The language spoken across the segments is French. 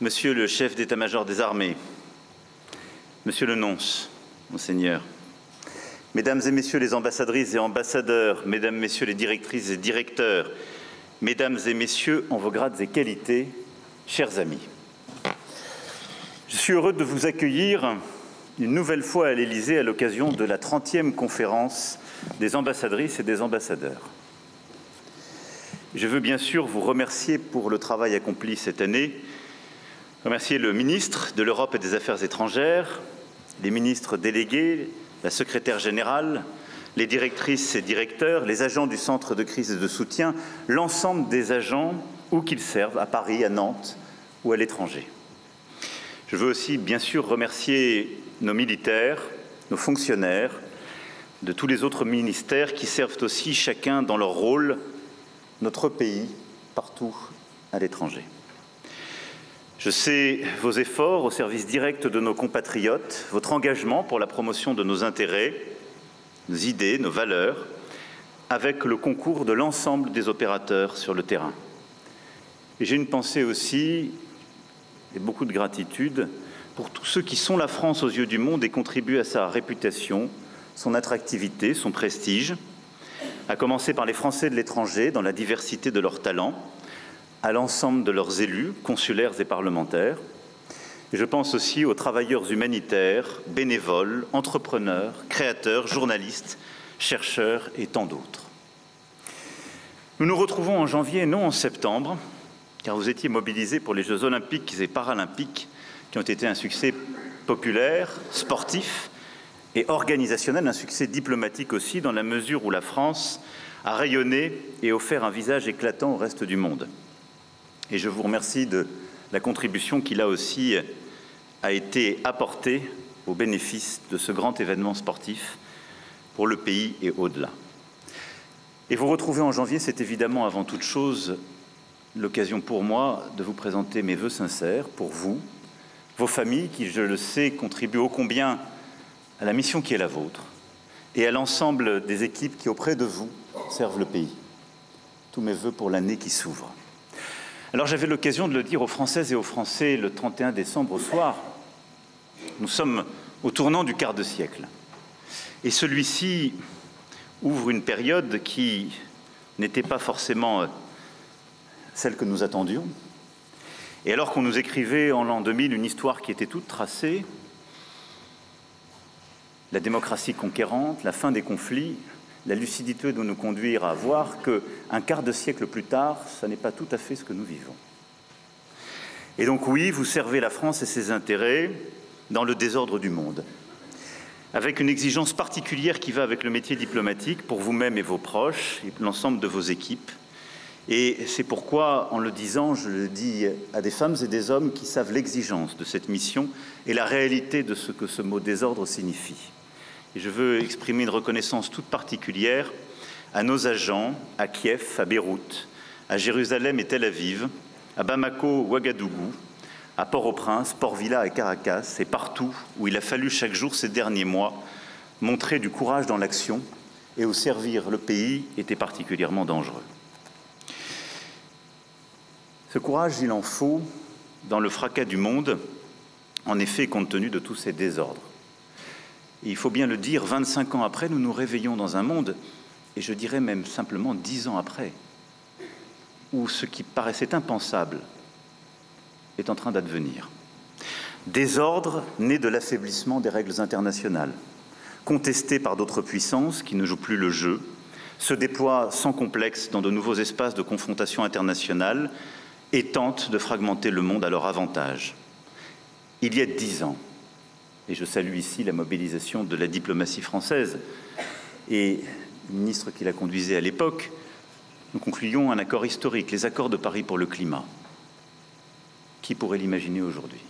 Monsieur le chef d'état-major des armées, Monsieur le nonce, Monseigneur, Mesdames et Messieurs les ambassadrices et ambassadeurs, Mesdames, Messieurs les directrices et directeurs, Mesdames et Messieurs en vos grades et qualités, chers amis, je suis heureux de vous accueillir une nouvelle fois à l'Élysée à l'occasion de la 30e conférence des ambassadrices et des ambassadeurs. Je veux bien sûr vous remercier pour le travail accompli cette année, remercier le ministre de l'Europe et des Affaires étrangères, les ministres délégués, la secrétaire générale, les directrices et directeurs, les agents du centre de crise et de soutien, l'ensemble des agents où qu'ils servent, à Paris, à Nantes ou à l'étranger. Je veux aussi bien sûr remercier nos militaires, nos fonctionnaires, de tous les autres ministères qui servent aussi chacun dans leur rôle notre pays partout à l'étranger. Je sais vos efforts au service direct de nos compatriotes, votre engagement pour la promotion de nos intérêts, nos idées, nos valeurs, avec le concours de l'ensemble des opérateurs sur le terrain. Et j'ai une pensée aussi, et beaucoup de gratitude, pour tous ceux qui sont la France aux yeux du monde et contribuent à sa réputation, son attractivité, son prestige, à commencer par les Français de l'étranger dans la diversité de leurs talents, à l'ensemble de leurs élus, consulaires et parlementaires. Et je pense aussi aux travailleurs humanitaires, bénévoles, entrepreneurs, créateurs, journalistes, chercheurs et tant d'autres. Nous nous retrouvons en janvier et non en septembre, car vous étiez mobilisés pour les Jeux olympiques et paralympiques qui ont été un succès populaire, sportif et organisationnel, un succès diplomatique aussi, dans la mesure où la France a rayonné et offert un visage éclatant au reste du monde. Et je vous remercie de la contribution qui, là aussi, a été apportée au bénéfice de ce grand événement sportif pour le pays et au-delà. Et vous retrouver en janvier, c'est évidemment avant toute chose l'occasion pour moi de vous présenter mes vœux sincères pour vous, vos familles qui, je le sais, contribuent ô combien à la mission qui est la vôtre et à l'ensemble des équipes qui, auprès de vous, servent le pays. Tous mes vœux pour l'année qui s'ouvre. Alors j'avais l'occasion de le dire aux Françaises et aux Français le 31 décembre au soir. Nous sommes au tournant du quart de siècle. Et celui-ci ouvre une période qui n'était pas forcément celle que nous attendions. Et alors qu'on nous écrivait en l'an 2000 une histoire qui était toute tracée, la démocratie conquérante, la fin des conflits, la lucidité doit nous conduire à voir qu'un quart de siècle plus tard, ce n'est pas tout à fait ce que nous vivons. Et donc oui, vous servez la France et ses intérêts dans le désordre du monde, avec une exigence particulière qui va avec le métier diplomatique pour vous-même et vos proches, et l'ensemble de vos équipes. Et c'est pourquoi, en le disant, je le dis à des femmes et des hommes qui savent l'exigence de cette mission et la réalité de ce que ce mot désordre signifie. Et je veux exprimer une reconnaissance toute particulière à nos agents, à Kiev, à Beyrouth, à Jérusalem et Tel Aviv, à Bamako, Ouagadougou, à Port-au-Prince, Port-Vila et Caracas, et partout où il a fallu chaque jour ces derniers mois montrer du courage dans l'action et où servir le pays était particulièrement dangereux. Ce courage, il en faut dans le fracas du monde, en effet, compte tenu de tous ces désordres. Et il faut bien le dire, 25 ans après, nous nous réveillons dans un monde, et je dirais même simplement 10 ans après, où ce qui paraissait impensable est en train d'advenir. Désordre né de l'affaiblissement des règles internationales, contesté par d'autres puissances qui ne jouent plus le jeu, se déploie sans complexe dans de nouveaux espaces de confrontation internationale et tente de fragmenter le monde à leur avantage. Il y a 10 ans, et je salue ici la mobilisation de la diplomatie française et le ministre qui la conduisait à l'époque, nous concluions un accord historique, les accords de Paris pour le climat. Qui pourrait l'imaginer aujourd'hui?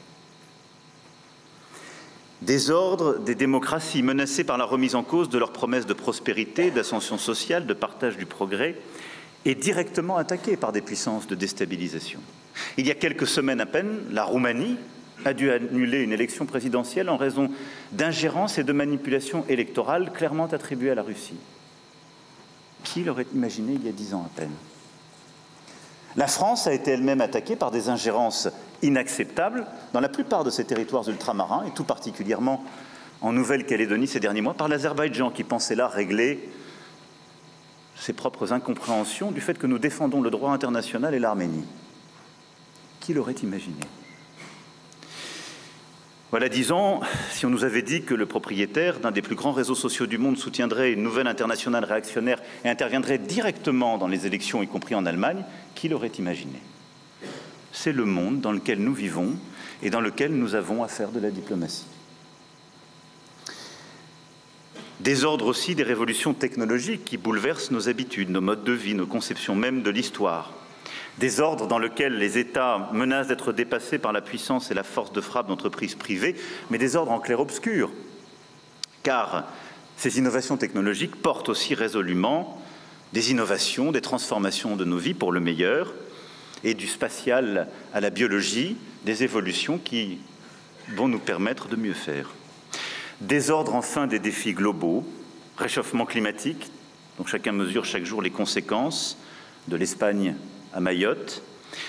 Désordre des démocraties menacées par la remise en cause de leurs promesses de prospérité, d'ascension sociale, de partage du progrès, et directement attaquées par des puissances de déstabilisation. Il y a quelques semaines à peine, la Roumanie a dû annuler une élection présidentielle en raison d'ingérences et de manipulations électorales clairement attribuées à la Russie. Qui l'aurait imaginé il y a 10 ans à peine? La France a été elle-même attaquée par des ingérences inacceptables dans la plupart de ses territoires ultramarins, et tout particulièrement en Nouvelle-Calédonie ces derniers mois, par l'Azerbaïdjan, qui pensait là régler ses propres incompréhensions du fait que nous défendons le droit international et l'Arménie. Qui l'aurait imaginé ? Voilà 10 ans, si on nous avait dit que le propriétaire d'un des plus grands réseaux sociaux du monde soutiendrait une nouvelle internationale réactionnaire et interviendrait directement dans les élections, y compris en Allemagne, qui l'aurait imaginé ? C'est le monde dans lequel nous vivons et dans lequel nous avons à faire de la diplomatie. Désordre aussi des révolutions technologiques qui bouleversent nos habitudes, nos modes de vie, nos conceptions même de l'histoire. Désordre dans lequel les États menacent d'être dépassés par la puissance et la force de frappe d'entreprises privées, mais désordre en clair-obscur, car ces innovations technologiques portent aussi résolument des innovations, des transformations de nos vies pour le meilleur, et du spatial à la biologie, des évolutions qui vont nous permettre de mieux faire. Désordre enfin des défis globaux, réchauffement climatique, dont chacun mesure chaque jour les conséquences, de l'Espagne à Mayotte,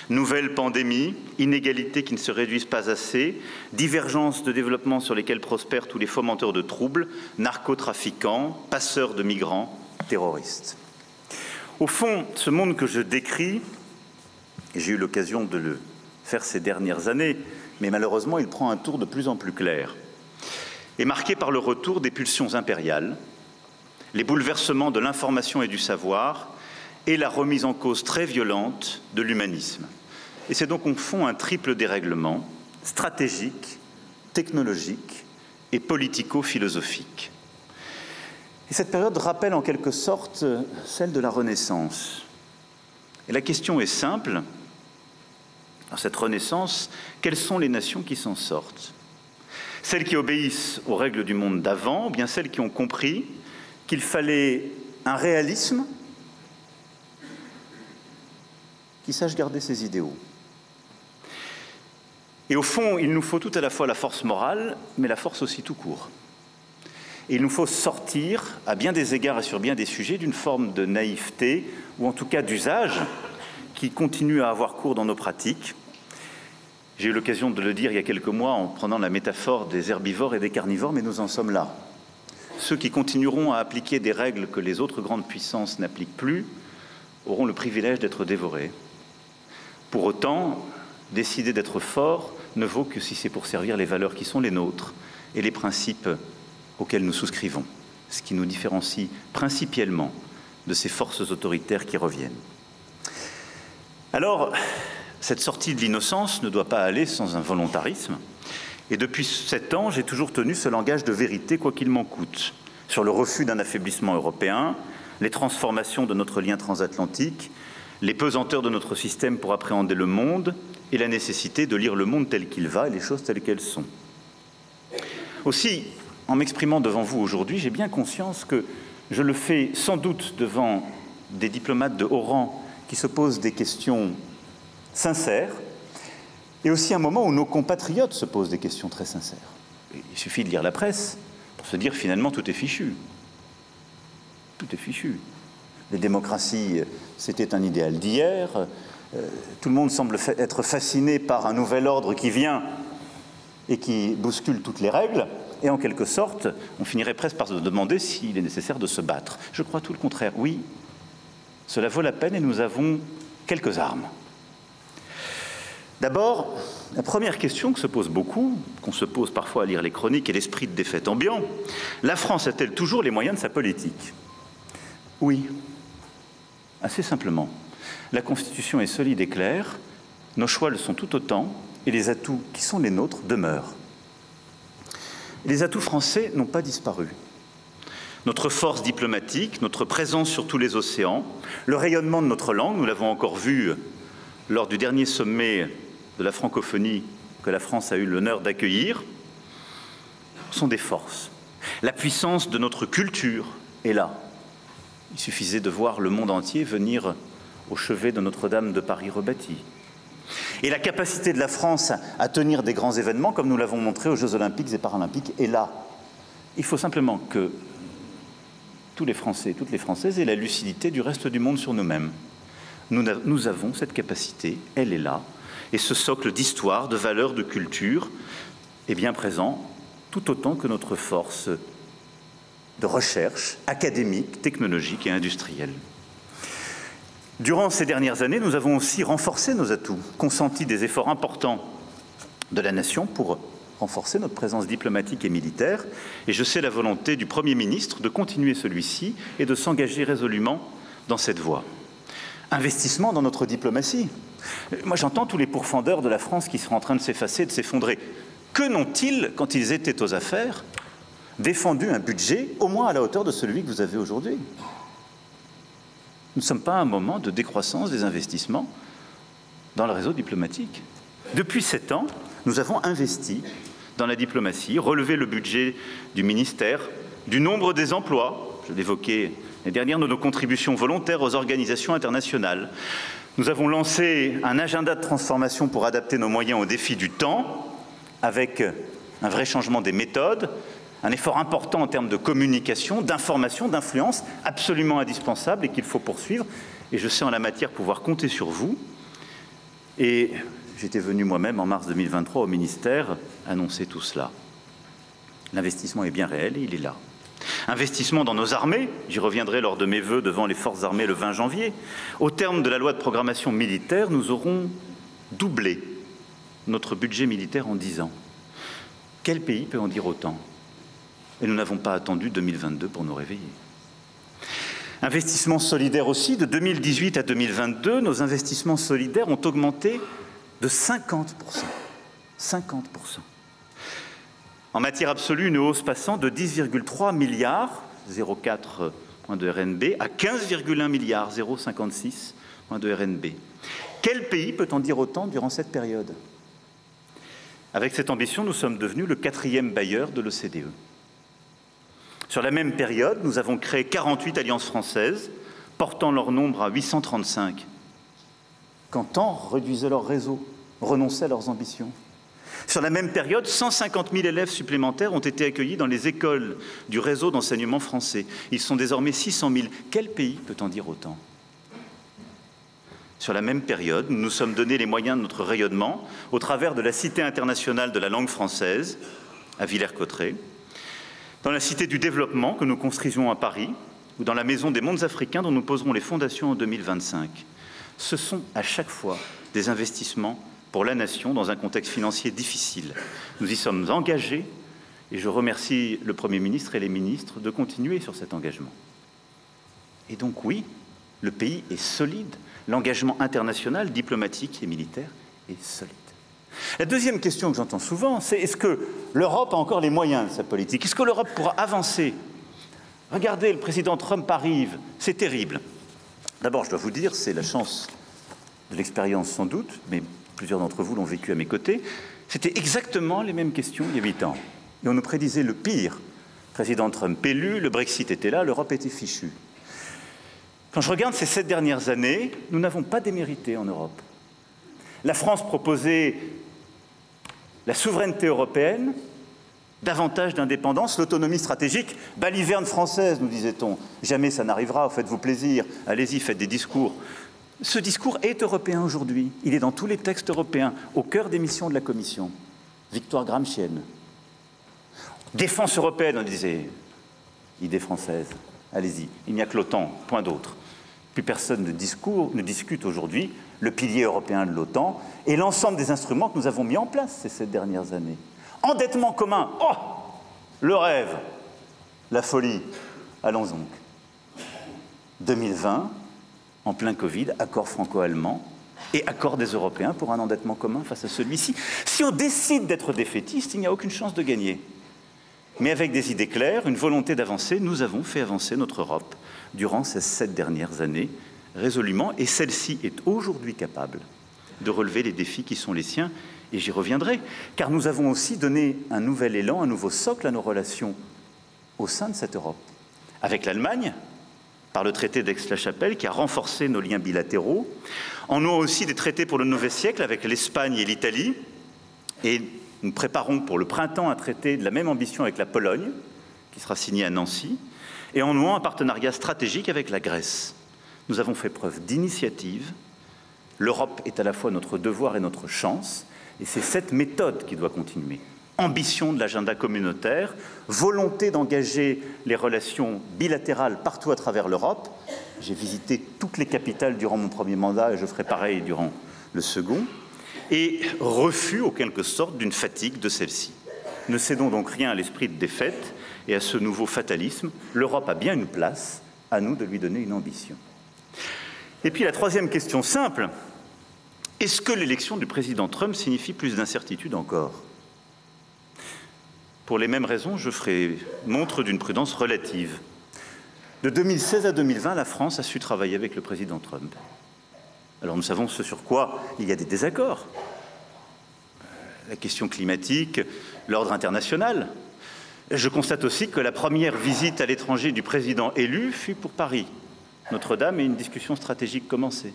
nouvelles pandémies, inégalités qui ne se réduisent pas assez, divergences de développement sur lesquelles prospèrent tous les fomenteurs de troubles, narcotrafiquants, passeurs de migrants, terroristes. Au fond, ce monde que je décris, et j'ai eu l'occasion de le faire ces dernières années, mais malheureusement il prend un tour de plus en plus clair, est marqué par le retour des pulsions impériales, les bouleversements de l'information et du savoir, et la remise en cause très violente de l'humanisme. Et c'est donc au fond un triple dérèglement stratégique, technologique et politico-philosophique. Et cette période rappelle en quelque sorte celle de la Renaissance. Et la question est simple. Dans cette Renaissance, quelles sont les nations qui s'en sortent ? Celles qui obéissent aux règles du monde d'avant, ou bien celles qui ont compris qu'il fallait un réalisme qui sache garder ses idéaux. Et au fond, il nous faut tout à la fois la force morale, mais la force aussi tout court. Et il nous faut sortir, à bien des égards et sur bien des sujets, d'une forme de naïveté, ou en tout cas d'usage, qui continue à avoir cours dans nos pratiques. J'ai eu l'occasion de le dire il y a quelques mois en prenant la métaphore des herbivores et des carnivores, mais nous en sommes là. Ceux qui continueront à appliquer des règles que les autres grandes puissances n'appliquent plus auront le privilège d'être dévorés. Pour autant, décider d'être fort ne vaut que si c'est pour servir les valeurs qui sont les nôtres et les principes auxquels nous souscrivons, ce qui nous différencie principalement de ces forces autoritaires qui reviennent. Alors, cette sortie de l'innocence ne doit pas aller sans un volontarisme. Et depuis 7 ans, j'ai toujours tenu ce langage de vérité, quoi qu'il m'en coûte, sur le refus d'un affaiblissement européen, les transformations de notre lien transatlantique, les pesanteurs de notre système pour appréhender le monde et la nécessité de lire le monde tel qu'il va et les choses telles qu'elles sont. Aussi, en m'exprimant devant vous aujourd'hui, j'ai bien conscience que je le fais sans doute devant des diplomates de haut rang qui se posent des questions sincères, et aussi un moment où nos compatriotes se posent des questions très sincères. Il suffit de lire la presse pour se dire finalement tout est fichu. Tout est fichu. Les démocraties, c'était un idéal d'hier. Tout le monde semble être fasciné par un nouvel ordre qui vient et qui bouscule toutes les règles. Et en quelque sorte, on finirait presque par se demander s'il est nécessaire de se battre. Je crois tout le contraire. Oui, cela vaut la peine et nous avons quelques armes. D'abord, la première question que se pose beaucoup, qu'on se pose parfois à lire les chroniques et l'esprit de défaite ambiant, la France a-t-elle toujours les moyens de sa politique ? Oui. Assez simplement, la Constitution est solide et claire, nos choix le sont tout autant, et les atouts qui sont les nôtres demeurent. Les atouts français n'ont pas disparu. Notre force diplomatique, notre présence sur tous les océans, le rayonnement de notre langue, nous l'avons encore vu lors du dernier sommet de la francophonie que la France a eu l'honneur d'accueillir, sont des forces. La puissance de notre culture est là. Il suffisait de voir le monde entier venir au chevet de Notre-Dame de Paris rebâtie. Et la capacité de la France à tenir des grands événements, comme nous l'avons montré aux Jeux Olympiques et Paralympiques, est là. Il faut simplement que tous les Français et toutes les Françaises aient la lucidité du reste du monde sur nous-mêmes. Nous avons cette capacité, elle est là, et ce socle d'histoire, de valeurs, de culture est bien présent, tout autant que notre force de recherche académique, technologique et industrielle. Durant ces dernières années, nous avons aussi renforcé nos atouts, consenti des efforts importants de la nation pour renforcer notre présence diplomatique et militaire, et je sais la volonté du Premier ministre de continuer celui-ci et de s'engager résolument dans cette voie. Investissement dans notre diplomatie. Moi, j'entends tous les pourfendeurs de la France qui seraient en train de s'effacer, de s'effondrer. Que n'ont-ils, quand ils étaient aux affaires, défendu un budget au moins à la hauteur de celui que vous avez aujourd'hui? Nous ne sommes pas à un moment de décroissance des investissements dans le réseau diplomatique. Depuis 7 ans, nous avons investi dans la diplomatie, relevé le budget du ministère, du nombre des emplois, je l'évoquais l'année dernière, de nos contributions volontaires aux organisations internationales. Nous avons lancé un agenda de transformation pour adapter nos moyens aux défis du temps, avec un vrai changement des méthodes, un effort important en termes de communication, d'information, d'influence, absolument indispensable et qu'il faut poursuivre. Et je sais en la matière pouvoir compter sur vous. Et j'étais venu moi-même en mars 2023 au ministère annoncer tout cela. L'investissement est bien réel et il est là. Investissement dans nos armées, j'y reviendrai lors de mes vœux devant les forces armées le 20 janvier. Au terme de la loi de programmation militaire, nous aurons doublé notre budget militaire en 10 ans. Quel pays peut en dire autant? Et nous n'avons pas attendu 2022 pour nous réveiller. Investissement solidaire aussi, de 2018 à 2022, nos investissements solidaires ont augmenté de 50%. 50%. En matière absolue, une hausse passant de 10,3 milliards, 0,4 points de RNB, à 15,1 milliards, 0,56 points de RNB. Quel pays peut en dire autant durant cette période? Avec cette ambition, nous sommes devenus le 4e bailleur de l'OCDE. Sur la même période, nous avons créé 48 alliances françaises, portant leur nombre à 835. Qu'entend réduisaient leur réseau, renonçaient à leurs ambitions. Sur la même période, 150 000 élèves supplémentaires ont été accueillis dans les écoles du réseau d'enseignement français. Ils sont désormais 600 000. Quel pays peut en dire autant? Sur la même période, nous nous sommes donné les moyens de notre rayonnement au travers de la Cité internationale de la langue française, à Villers-Cotterêts, dans la Cité du développement que nous construisons à Paris, ou dans la Maison des mondes africains dont nous poserons les fondations en 2025. Ce sont à chaque fois des investissements pour la nation dans un contexte financier difficile. Nous y sommes engagés et je remercie le Premier ministre et les ministres de continuer sur cet engagement. Et donc oui, le pays est solide. L'engagement international, diplomatique et militaire est solide. La deuxième question que j'entends souvent, c'est est-ce que l'Europe a encore les moyens de sa politique? Est-ce que l'Europe pourra avancer? Regardez, le président Trump arrive, c'est terrible. D'abord, je dois vous dire, c'est la chance de l'expérience sans doute, mais plusieurs d'entre vous l'ont vécu à mes côtés. C'était exactement les mêmes questions il y a 8 ans. Et on nous prédisait le pire. Président Trump élu, le Brexit était là, l'Europe était fichue. Quand je regarde ces 7 dernières années, nous n'avons pas démérité en Europe. La France proposait la souveraineté européenne, davantage d'indépendance, l'autonomie stratégique, baliverne française, nous disait-on. Jamais ça n'arrivera, faites-vous plaisir, allez-y, faites des discours. Ce discours est européen aujourd'hui. Il est dans tous les textes européens, au cœur des missions de la Commission. Victoire gramscienne. Défense européenne, on disait, idée française. Allez-y, il n'y a que l'OTAN, point d'autre. Plus personne ne discute aujourd'hui le pilier européen de l'OTAN et l'ensemble des instruments que nous avons mis en place ces 7 dernières années. Endettement commun, oh, le rêve, la folie, allons donc. 2020, en plein Covid, accord franco-allemand et accord des Européens pour un endettement commun face à celui-ci. Si on décide d'être défaitiste, il n'y a aucune chance de gagner. Mais avec des idées claires, une volonté d'avancer, nous avons fait avancer notre Europe durant ces 7 dernières années, résolument, et celle-ci est aujourd'hui capable de relever les défis qui sont les siens, et j'y reviendrai, car nous avons aussi donné un nouvel élan, un nouveau socle à nos relations au sein de cette Europe. Avec l'Allemagne, par le traité d'Aix-la-Chapelle, qui a renforcé nos liens bilatéraux, en nouant aussi des traités pour le nouveau siècle avec l'Espagne et l'Italie, et nous préparons pour le printemps un traité de la même ambition avec la Pologne, qui sera signé à Nancy, et en nouant un partenariat stratégique avec la Grèce. Nous avons fait preuve d'initiative. L'Europe est à la fois notre devoir et notre chance, et c'est cette méthode qui doit continuer. Ambition de l'agenda communautaire, volonté d'engager les relations bilatérales partout à travers l'Europe. J'ai visité toutes les capitales durant mon premier mandat et je ferai pareil durant le second. Et refus, en quelque sorte, d'une fatigue de celle-ci. Ne cédons donc rien à l'esprit de défaite et à ce nouveau fatalisme. L'Europe a bien une place, à nous de lui donner une ambition. Et puis la troisième question simple, est-ce que l'élection du président Trump signifie plus d'incertitude encore ? Pour les mêmes raisons, je ferai montre d'une prudence relative. De 2016 à 2020, la France a su travailler avec le président Trump. Alors nous savons ce sur quoi il y a des désaccords. La question climatique, l'ordre international. Je constate aussi que la première visite à l'étranger du président élu fut pour Paris, Notre-Dame, et une discussion stratégique commençait.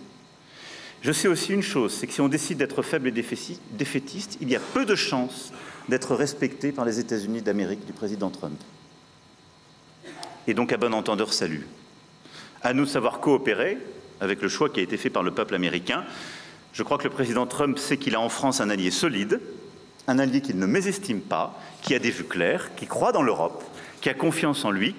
Je sais aussi une chose, c'est que si on décide d'être faible et défaitiste, il y a peu de chances d'être respecté par les États-Unis d'Amérique du président Trump. Et donc, à bon entendeur, salut. À nous de savoir coopérer avec le choix qui a été fait par le peuple américain. Je crois que le président Trump sait qu'il a en France un allié solide, un allié qu'il ne mésestime pas, qui a des vues claires, qui croit dans l'Europe, qui a confiance en lui,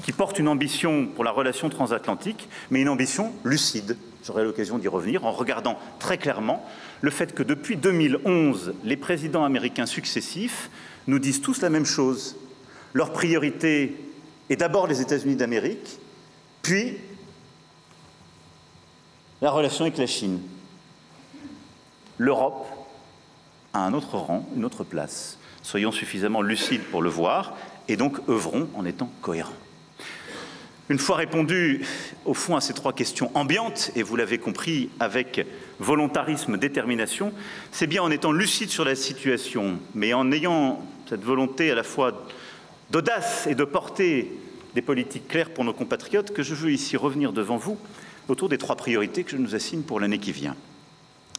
qui porte une ambition pour la relation transatlantique, mais une ambition lucide. J'aurai l'occasion d'y revenir en regardant très clairement le fait que depuis 2011, les présidents américains successifs nous disent tous la même chose. Leur priorité est d'abord les États-Unis d'Amérique, puis la relation avec la Chine. L'Europe a un autre rang, une autre place. Soyons suffisamment lucides pour le voir et donc œuvrons en étant cohérents. Une fois répondu au fond à ces trois questions ambiantes, et vous l'avez compris avec volontarisme, détermination, c'est bien en étant lucide sur la situation, mais en ayant cette volonté à la fois d'audace et de porter des politiques claires pour nos compatriotes que je veux ici revenir devant vous autour des trois priorités que je nous assigne pour l'année qui vient.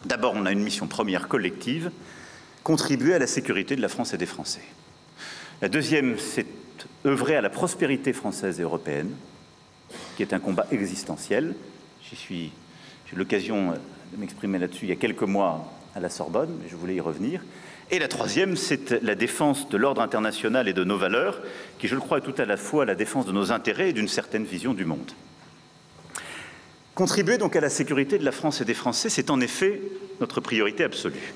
D'abord, on a une mission première collective, contribuer à la sécurité de la France et des Français. La deuxième, c'est œuvrer à la prospérité française et européenne, qui est un combat existentiel. J'ai eu l'occasion de m'exprimer là-dessus il y a quelques mois à la Sorbonne, mais je voulais y revenir. Et la troisième, c'est la défense de l'ordre international et de nos valeurs, qui, je le crois, est tout à la fois la défense de nos intérêts et d'une certaine vision du monde. Contribuer donc à la sécurité de la France et des Français, c'est en effet notre priorité absolue.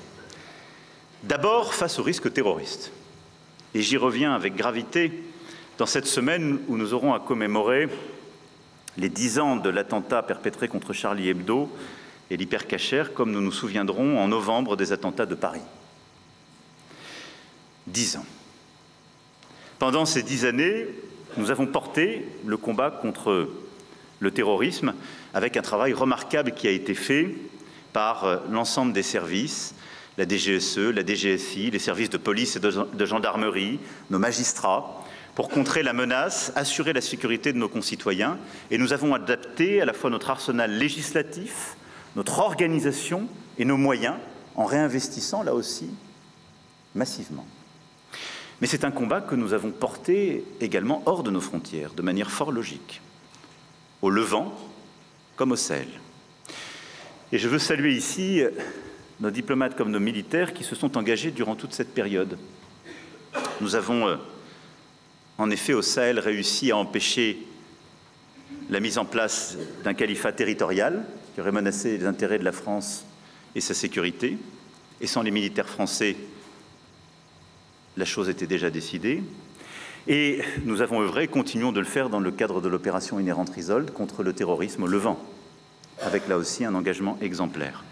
D'abord, face aux risques terroristes. Et j'y reviens avec gravité dans cette semaine où nous aurons à commémorer les 10 ans de l'attentat perpétré contre Charlie Hebdo et l'hypercacher, comme nous nous souviendrons en novembre des attentats de Paris. 10 ans. Pendant ces 10 années, nous avons porté le combat contre le terrorisme avec un travail remarquable qui a été fait par l'ensemble des services, la DGSE, la DGSI, les services de police et de gendarmerie, nos magistrats, pour contrer la menace, assurer la sécurité de nos concitoyens. Et nous avons adapté à la fois notre arsenal législatif, notre organisation et nos moyens, en réinvestissant là aussi massivement. Mais c'est un combat que nous avons porté également hors de nos frontières, de manière fort logique, au Levant comme au Sahel. Et je veux saluer ici nos diplomates comme nos militaires qui se sont engagés durant toute cette période. Nous avons en effet au Sahel réussi à empêcher la mise en place d'un califat territorial qui aurait menacé les intérêts de la France et sa sécurité. Et sans les militaires français, la chose était déjà décidée. Et nous avons œuvré et continuons de le faire dans le cadre de l'opération Inherent Resolve contre le terrorisme au Levant, avec là aussi un engagement exemplaire.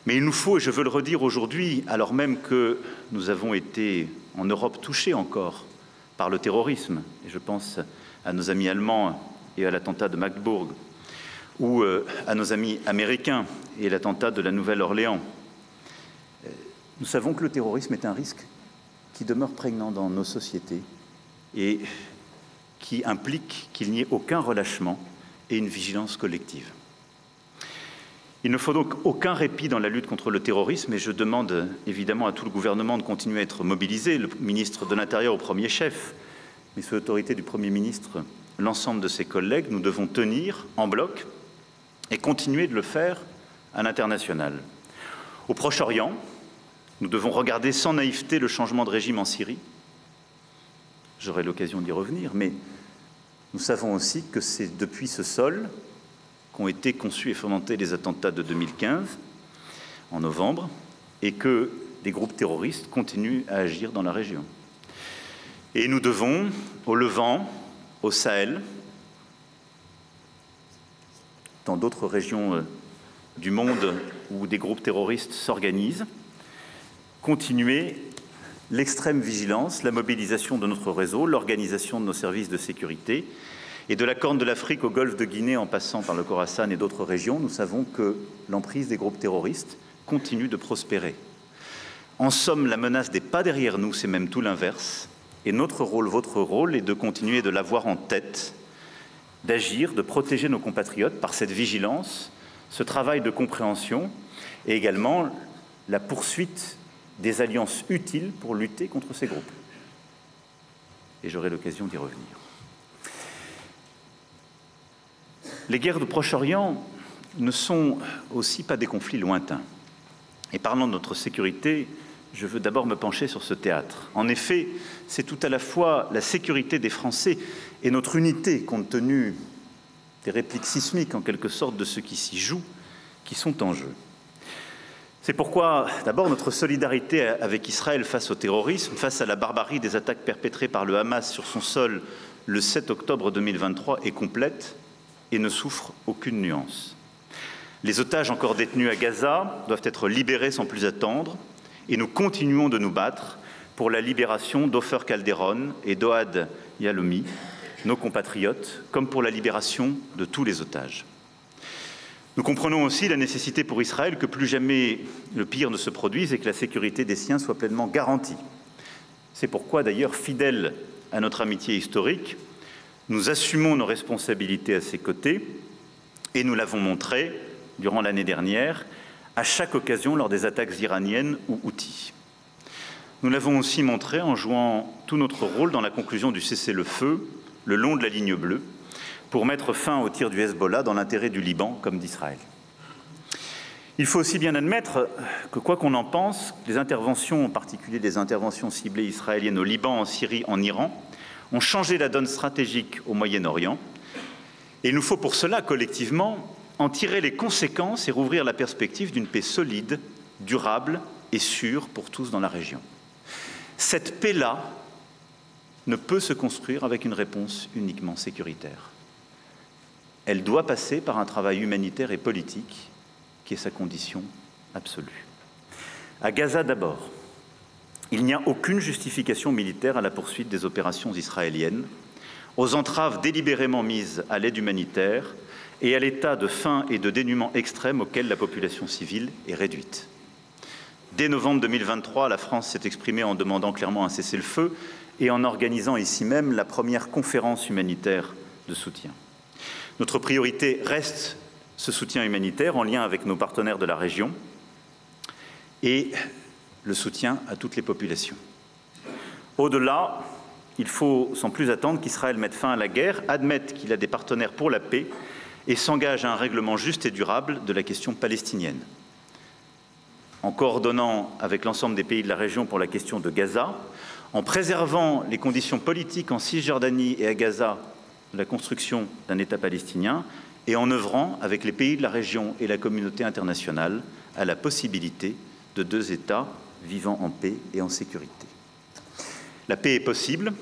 Mais il nous faut, et je veux le redire aujourd'hui, alors même que nous avons été en Europe touchés encore par le terrorisme, et je pense à nos amis allemands et à l'attentat de Magdebourg, ou à nos amis américains et l'attentat de la Nouvelle-Orléans, nous savons que le terrorisme est un risque qui demeure prégnant dans nos sociétés et qui implique qu'il n'y ait aucun relâchement et une vigilance collective. Il ne faut donc aucun répit dans la lutte contre le terrorisme et je demande évidemment à tout le gouvernement de continuer à être mobilisé, le ministre de l'Intérieur au premier chef, mais sous l'autorité du Premier ministre, l'ensemble de ses collègues. Nous devons tenir en bloc et continuer de le faire à l'international. Au Proche-Orient, nous devons regarder sans naïveté le changement de régime en Syrie. J'aurai l'occasion d'y revenir, mais nous savons aussi que c'est depuis ce sol qu'ont été conçus et fomentés les attentats de 2015, en novembre, et que des groupes terroristes continuent à agir dans la région. Et nous devons, au Levant, au Sahel, dans d'autres régions du monde où des groupes terroristes s'organisent, continuer l'extrême vigilance, la mobilisation de notre réseau, l'organisation de nos services de sécurité. Et de la Corne de l'Afrique au golfe de Guinée, en passant par le Khorasan et d'autres régions, nous savons que l'emprise des groupes terroristes continue de prospérer. En somme, la menace n'est pas derrière nous, c'est même tout l'inverse. Et notre rôle, votre rôle, est de continuer de l'avoir en tête, d'agir, de protéger nos compatriotes par cette vigilance, ce travail de compréhension et également la poursuite des alliances utiles pour lutter contre ces groupes. Et j'aurai l'occasion d'y revenir. Les guerres du Proche-Orient ne sont aussi pas des conflits lointains. Et parlant de notre sécurité, je veux d'abord me pencher sur ce théâtre. En effet, c'est tout à la fois la sécurité des Français et notre unité, compte tenu des répliques sismiques, en quelque sorte, de ce qui s'y joue, qui sont en jeu. C'est pourquoi, d'abord, notre solidarité avec Israël face au terrorisme, face à la barbarie des attaques perpétrées par le Hamas sur son sol le 7 octobre 2023 est complète et ne souffre aucune nuance. Les otages encore détenus à Gaza doivent être libérés sans plus attendre et nous continuons de nous battre pour la libération d'Ofer Calderon et d'Ohad Yalomi, nos compatriotes, comme pour la libération de tous les otages. Nous comprenons aussi la nécessité pour Israël que plus jamais le pire ne se produise et que la sécurité des siens soit pleinement garantie. C'est pourquoi, d'ailleurs, fidèles à notre amitié historique, nous assumons nos responsabilités à ses côtés et nous l'avons montré durant l'année dernière, à chaque occasion lors des attaques iraniennes ou houthis. Nous l'avons aussi montré en jouant tout notre rôle dans la conclusion du cessez-le-feu le long de la ligne bleue pour mettre fin au tir du Hezbollah dans l'intérêt du Liban comme d'Israël. Il faut aussi bien admettre que, quoi qu'on en pense, les interventions, en particulier des interventions ciblées israéliennes au Liban, en Syrie, en Iran, ont changé la donne stratégique au Moyen-Orient. Et il nous faut pour cela, collectivement, en tirer les conséquences et rouvrir la perspective d'une paix solide, durable et sûre pour tous dans la région. Cette paix-là ne peut se construire avec une réponse uniquement sécuritaire. Elle doit passer par un travail humanitaire et politique qui est sa condition absolue. À Gaza d'abord, il n'y a aucune justification militaire à la poursuite des opérations israéliennes, aux entraves délibérément mises à l'aide humanitaire et à l'état de faim et de dénuement extrême auquel la population civile est réduite. Dès novembre 2023, la France s'est exprimée en demandant clairement un cessez-le-feu et en organisant ici même la première conférence humanitaire de soutien. Notre priorité reste ce soutien humanitaire en lien avec nos partenaires de la région et le soutien à toutes les populations. Au-delà, il faut sans plus attendre qu'Israël mette fin à la guerre, admette qu'il a des partenaires pour la paix et s'engage à un règlement juste et durable de la question palestinienne. En coordonnant avec l'ensemble des pays de la région pour la question de Gaza, en préservant les conditions politiques en Cisjordanie et à Gaza de la construction d'un État palestinien et en œuvrant avec les pays de la région et la communauté internationale à la possibilité de 2 États vivant en paix et en sécurité. La paix est possible.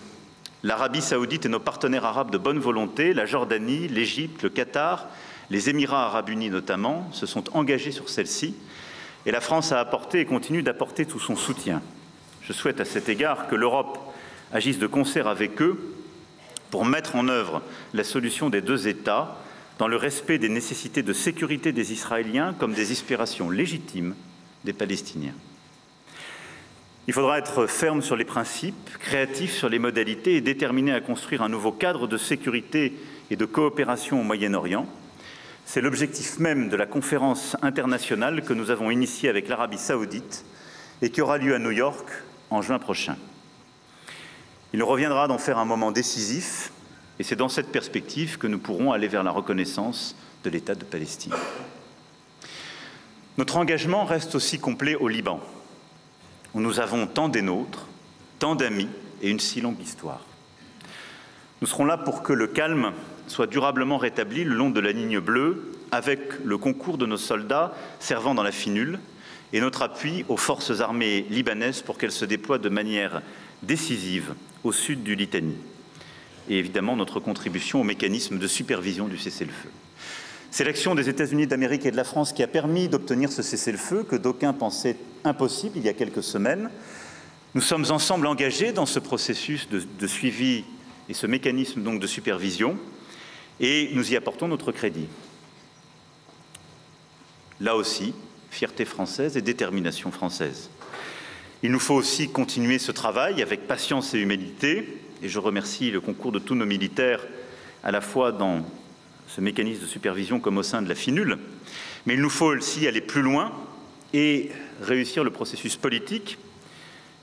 L'Arabie saoudite et nos partenaires arabes de bonne volonté, la Jordanie, l'Égypte, le Qatar, les Émirats arabes unis notamment, se sont engagés sur celle-ci et la France a apporté et continue d'apporter tout son soutien. Je souhaite à cet égard que l'Europe agisse de concert avec eux pour mettre en œuvre la solution des 2 États dans le respect des nécessités de sécurité des Israéliens comme des aspirations légitimes des Palestiniens. Il faudra être ferme sur les principes, créatif sur les modalités et déterminé à construire un nouveau cadre de sécurité et de coopération au Moyen-Orient. C'est l'objectif même de la conférence internationale que nous avons initiée avec l'Arabie saoudite et qui aura lieu à New York en juin prochain. Il nous reviendra d'en faire un moment décisif et c'est dans cette perspective que nous pourrons aller vers la reconnaissance de l'État de Palestine. Notre engagement reste aussi complet au Liban, où nous avons tant des nôtres, tant d'amis et une si longue histoire. Nous serons là pour que le calme soit durablement rétabli le long de la ligne bleue, avec le concours de nos soldats servant dans la finule et notre appui aux forces armées libanaises pour qu'elles se déploient de manière décisive au sud du Litanie. Et évidemment notre contribution au mécanisme de supervision du cessez-le-feu. C'est l'action des États-Unis d'Amérique et de la France qui a permis d'obtenir ce cessez-le-feu que d'aucuns pensaient impossible il y a quelques semaines. Nous sommes ensemble engagés dans ce processus de suivi et ce mécanisme donc de supervision, et nous y apportons notre crédit. Là aussi, fierté française et détermination française. Il nous faut aussi continuer ce travail avec patience et humilité, et je remercie le concours de tous nos militaires, à la fois dans ce mécanisme de supervision comme au sein de la finule, mais il nous faut aussi aller plus loin et réussir le processus politique.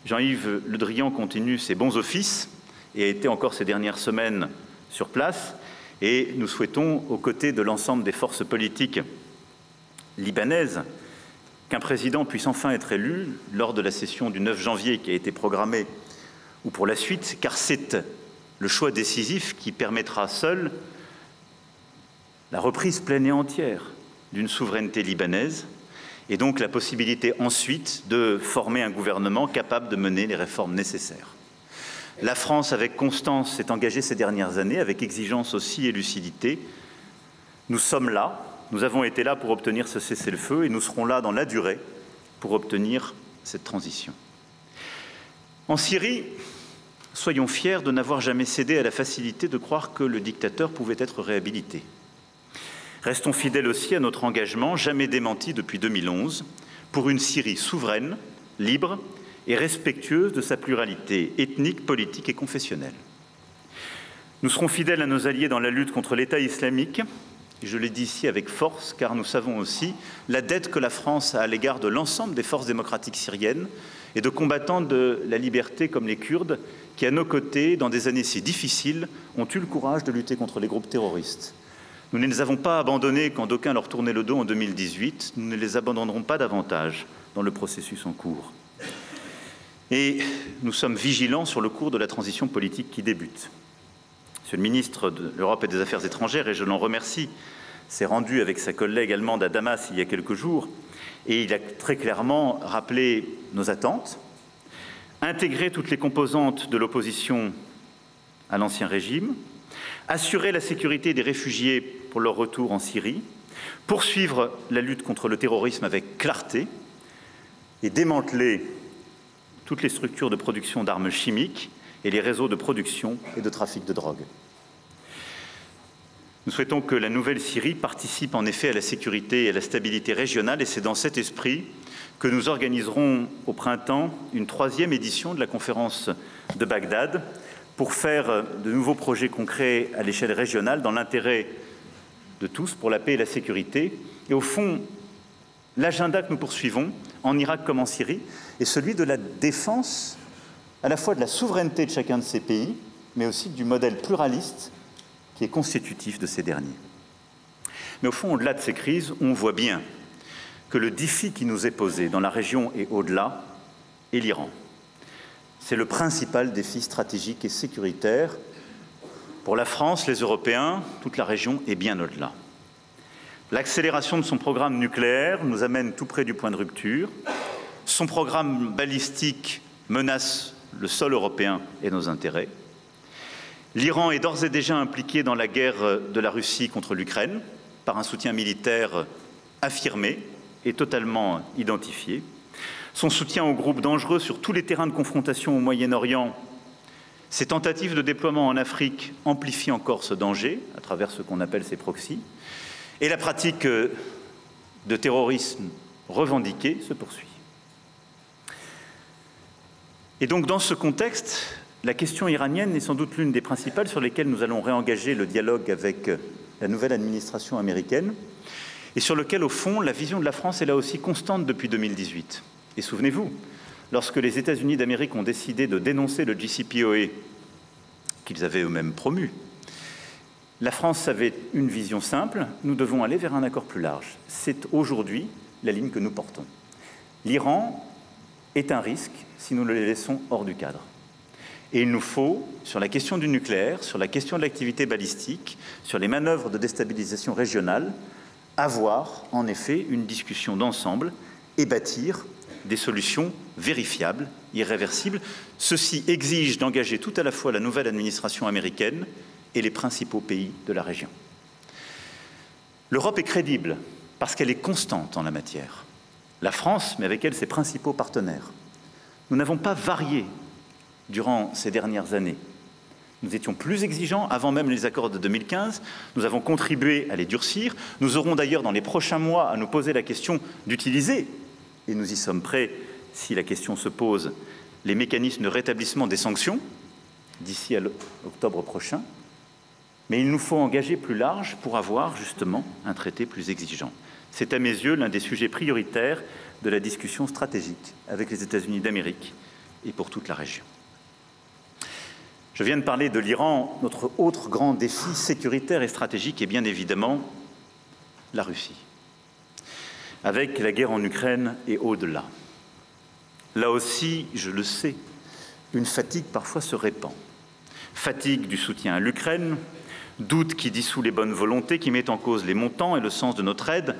Jean-Yves Le Drian continue ses bons offices et a été encore ces dernières semaines sur place, et nous souhaitons, aux côtés de l'ensemble des forces politiques libanaise, qu'un président puisse enfin être élu lors de la session du 9 janvier qui a été programmée, ou pour la suite, car c'est le choix décisif qui permettra seul la reprise pleine et entière d'une souveraineté libanaise, et donc la possibilité ensuite de former un gouvernement capable de mener les réformes nécessaires. La France, avec constance, s'est engagée ces dernières années, avec exigence aussi et lucidité. Nous sommes là. Nous avons été là pour obtenir ce cessez-le-feu et nous serons là dans la durée pour obtenir cette transition. En Syrie, soyons fiers de n'avoir jamais cédé à la facilité de croire que le dictateur pouvait être réhabilité. Restons fidèles aussi à notre engagement, jamais démenti depuis 2011, pour une Syrie souveraine, libre et respectueuse de sa pluralité ethnique, politique et confessionnelle. Nous serons fidèles à nos alliés dans la lutte contre l'État islamique. Et je l'ai dit ici avec force, car nous savons aussi la dette que la France a à l'égard de l'ensemble des forces démocratiques syriennes et de combattants de la liberté comme les Kurdes, qui, à nos côtés, dans des années si difficiles, ont eu le courage de lutter contre les groupes terroristes. Nous ne les avons pas abandonnés quand d'aucuns leur tournaient le dos en 2018. Nous ne les abandonnerons pas davantage dans le processus en cours. Et nous sommes vigilants sur le cours de la transition politique qui débute. Monsieur le ministre de l'Europe et des Affaires étrangères, et je l'en remercie, s'est rendu avec sa collègue allemande à Damas il y a quelques jours, et il a très clairement rappelé nos attentes, intégrer toutes les composantes de l'opposition à l'ancien régime, assurer la sécurité des réfugiés pour leur retour en Syrie, poursuivre la lutte contre le terrorisme avec clarté et démanteler toutes les structures de production d'armes chimiques et les réseaux de production et de trafic de drogue. Nous souhaitons que la nouvelle Syrie participe en effet à la sécurité et à la stabilité régionale, et c'est dans cet esprit que nous organiserons au printemps une 3e édition de la conférence de Bagdad pour faire de nouveaux projets concrets à l'échelle régionale dans l'intérêt de tous pour la paix et la sécurité. Et au fond, l'agenda que nous poursuivons, en Irak comme en Syrie, est celui de la défense à la fois de la souveraineté de chacun de ces pays, mais aussi du modèle pluraliste qui est constitutif de ces derniers. Mais au fond, au-delà de ces crises, on voit bien que le défi qui nous est posé dans la région et au-delà est l'Iran. C'est le principal défi stratégique et sécuritaire pour la France, les Européens, toute la région et bien au-delà. L'accélération de son programme nucléaire nous amène tout près du point de rupture. Son programme balistique menace le sol européen et nos intérêts. L'Iran est d'ores et déjà impliqué dans la guerre de la Russie contre l'Ukraine par un soutien militaire affirmé et totalement identifié. Son soutien aux groupes dangereux sur tous les terrains de confrontation au Moyen-Orient, ses tentatives de déploiement en Afrique amplifient encore ce danger à travers ce qu'on appelle ses proxys. Et la pratique de terrorisme revendiquée se poursuit. Et donc, dans ce contexte, la question iranienne est sans doute l'une des principales sur lesquelles nous allons réengager le dialogue avec la nouvelle administration américaine et sur lequel, au fond, la vision de la France est là aussi constante depuis 2018. Et souvenez-vous, lorsque les États-Unis d'Amérique ont décidé de dénoncer le JCPOA qu'ils avaient eux-mêmes promu, La France avait une vision simple, nous devons aller vers un accord plus large. C'est aujourd'hui la ligne que nous portons. L'Iran est un risque si nous le laissons hors du cadre. Et il nous faut, sur la question du nucléaire, sur la question de l'activité balistique, sur les manœuvres de déstabilisation régionale, avoir en effet une discussion d'ensemble et bâtir des solutions vérifiables, irréversibles. Ceci exige d'engager tout à la fois la nouvelle administration américaine et les principaux pays de la région. L'Europe est crédible parce qu'elle est constante en la matière. La France, mais avec elle ses principaux partenaires. Nous n'avons pas varié durant ces dernières années. Nous étions plus exigeants avant même les accords de 2015. Nous avons contribué à les durcir. Nous aurons d'ailleurs dans les prochains mois à nous poser la question d'utiliser, et nous y sommes prêts si la question se pose, les mécanismes de rétablissement des sanctions d'ici à octobre prochain. Mais il nous faut engager plus large pour avoir justement un traité plus exigeant. C'est à mes yeux l'un des sujets prioritaires de la discussion stratégique avec les États-Unis d'Amérique et pour toute la région. Je viens de parler de l'Iran. Notre autre grand défi sécuritaire et stratégique est bien évidemment la Russie, avec la guerre en Ukraine et au-delà. Là aussi, je le sais, une fatigue parfois se répand. Fatigue du soutien à l'Ukraine, doute qui dissout les bonnes volontés, qui met en cause les montants et le sens de notre aide.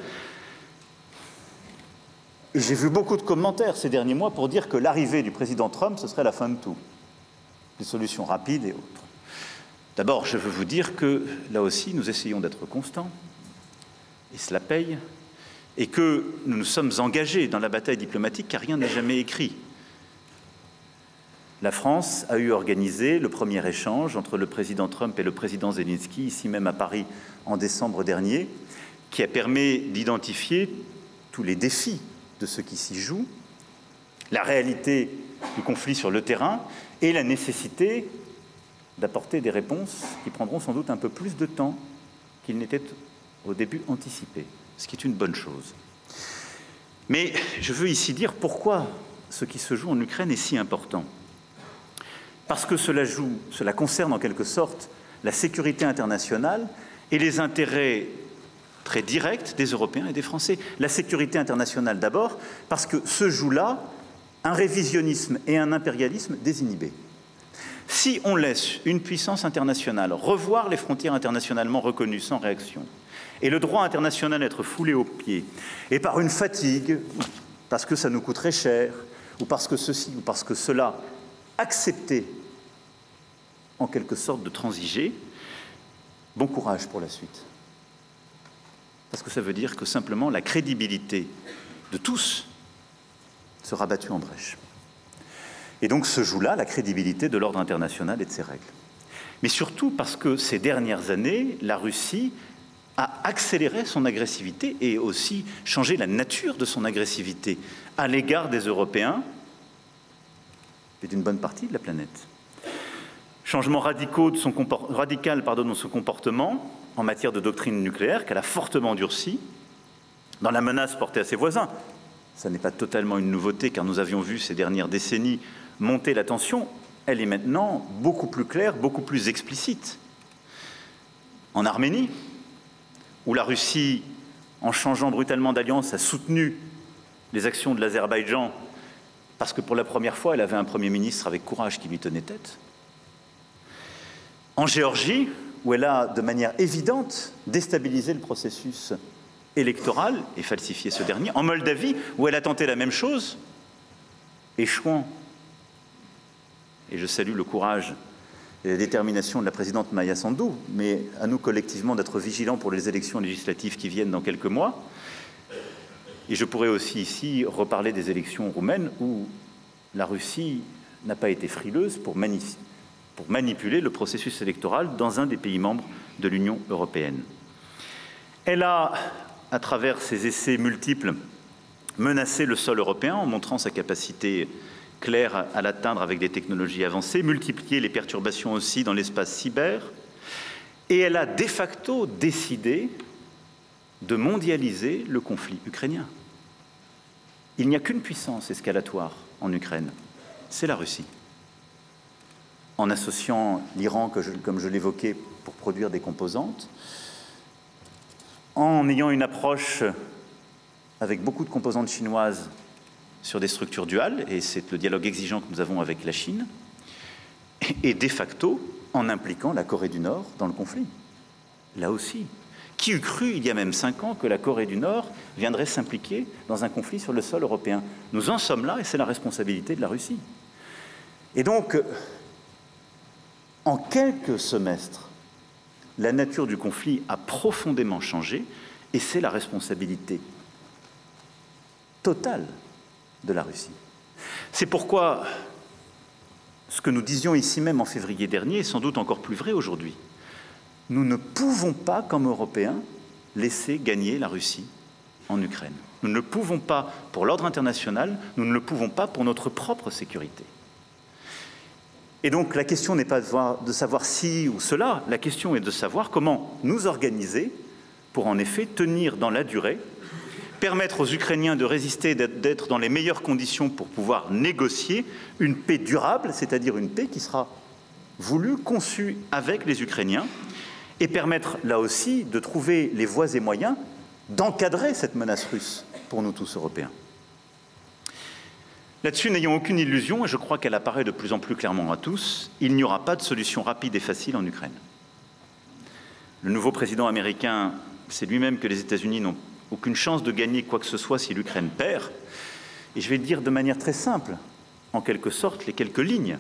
Et j'ai vu beaucoup de commentaires ces derniers mois pour dire que l'arrivée du président Trump, ce serait la fin de tout. Des solutions rapides et autres. D'abord, je veux vous dire que, là aussi, nous essayons d'être constants, et cela paye, et que nous nous sommes engagés dans la bataille diplomatique, car rien n'est jamais écrit. La France a eu organisé le premier échange entre le président Trump et le président Zelensky, ici même à Paris, en décembre dernier, qui a permis d'identifier tous les défis de ce qui s'y joue, la réalité du conflit sur le terrain et la nécessité d'apporter des réponses qui prendront sans doute un peu plus de temps qu'il n'était au début anticipé, ce qui est une bonne chose. Mais je veux ici dire pourquoi ce qui se joue en Ukraine est si important. Parce que cela concerne en quelque sorte la sécurité internationale et les intérêts très directs des Européens et des Français. La sécurité internationale d'abord, parce que se joue là un révisionnisme et un impérialisme désinhibés. Si on laisse une puissance internationale revoir les frontières internationalement reconnues sans réaction, et le droit international être foulé aux pieds, et par une fatigue, parce que ça nous coûterait cher, ou parce que ceci, ou parce que cela, accepter en quelque sorte de transiger, bon courage pour la suite. Parce que ça veut dire que simplement la crédibilité de tous sera battue en brèche. Et donc se joue là la crédibilité de l'ordre international et de ses règles. Mais surtout parce que ces dernières années, la Russie a accéléré son agressivité et aussi changé la nature de son agressivité à l'égard des Européens et d'une bonne partie de la planète. Changement radical dans son comportement en matière de doctrine nucléaire qu'elle a fortement durci dans la menace portée à ses voisins. Ça n'est pas totalement une nouveauté car nous avions vu ces dernières décennies monter la tension. Elle est maintenant beaucoup plus claire, beaucoup plus explicite. En Arménie, où la Russie, en changeant brutalement d'alliance, a soutenu les actions de l'Azerbaïdjan parce que pour la première fois, elle avait un Premier ministre avec courage qui lui tenait tête. En Géorgie, où elle a de manière évidente déstabilisé le processus électoral et falsifié ce dernier. En Moldavie, où elle a tenté la même chose, échouant. Et je salue le courage et la détermination de la présidente Maia Sandu, mais à nous collectivement d'être vigilants pour les élections législatives qui viennent dans quelques mois. Et je pourrais aussi ici reparler des élections roumaines où la Russie n'a pas été frileuse pour manipuler le processus électoral dans un des pays membres de l'Union européenne. Elle a, à travers ses essais multiples, menacé le sol européen en montrant sa capacité claire à l'atteindre avec des technologies avancées, multiplié les perturbations aussi dans l'espace cyber, et elle a de facto décidé de mondialiser le conflit ukrainien. Il n'y a qu'une puissance escalatoire en Ukraine, c'est la Russie. en associant l'Iran, comme je l'évoquais, pour produire des composantes, en ayant une approche avec beaucoup de composantes chinoises sur des structures duales, et c'est le dialogue exigeant que nous avons avec la Chine, et de facto en impliquant la Corée du Nord dans le conflit. Là aussi, qui eût cru il y a même 5 ans que la Corée du Nord viendrait s'impliquer dans un conflit sur le sol européen? Nous en sommes là et c'est la responsabilité de la Russie. Et donc, en quelques semestres, la nature du conflit a profondément changé et c'est la responsabilité totale de la Russie. C'est pourquoi ce que nous disions ici même en février dernier est sans doute encore plus vrai aujourd'hui. Nous ne pouvons pas, comme Européens, laisser gagner la Russie en Ukraine. Nous ne le pouvons pas pour l'ordre international, nous ne le pouvons pas pour notre propre sécurité. Et donc la question n'est pas de savoir si ou cela, la question est de savoir comment nous organiser pour en effet tenir dans la durée, permettre aux Ukrainiens de résister, d'être dans les meilleures conditions pour pouvoir négocier une paix durable, c'est-à-dire une paix qui sera voulue, conçue avec les Ukrainiens, et permettre là aussi de trouver les voies et moyens d'encadrer cette menace russe pour nous tous Européens. Là-dessus, n'ayons aucune illusion, et je crois qu'elle apparaît de plus en plus clairement à tous, il n'y aura pas de solution rapide et facile en Ukraine. Le nouveau président américain sait lui-même que les États-Unis n'ont aucune chance de gagner quoi que ce soit si l'Ukraine perd. Et je vais le dire de manière très simple, en quelque sorte, les quelques lignes.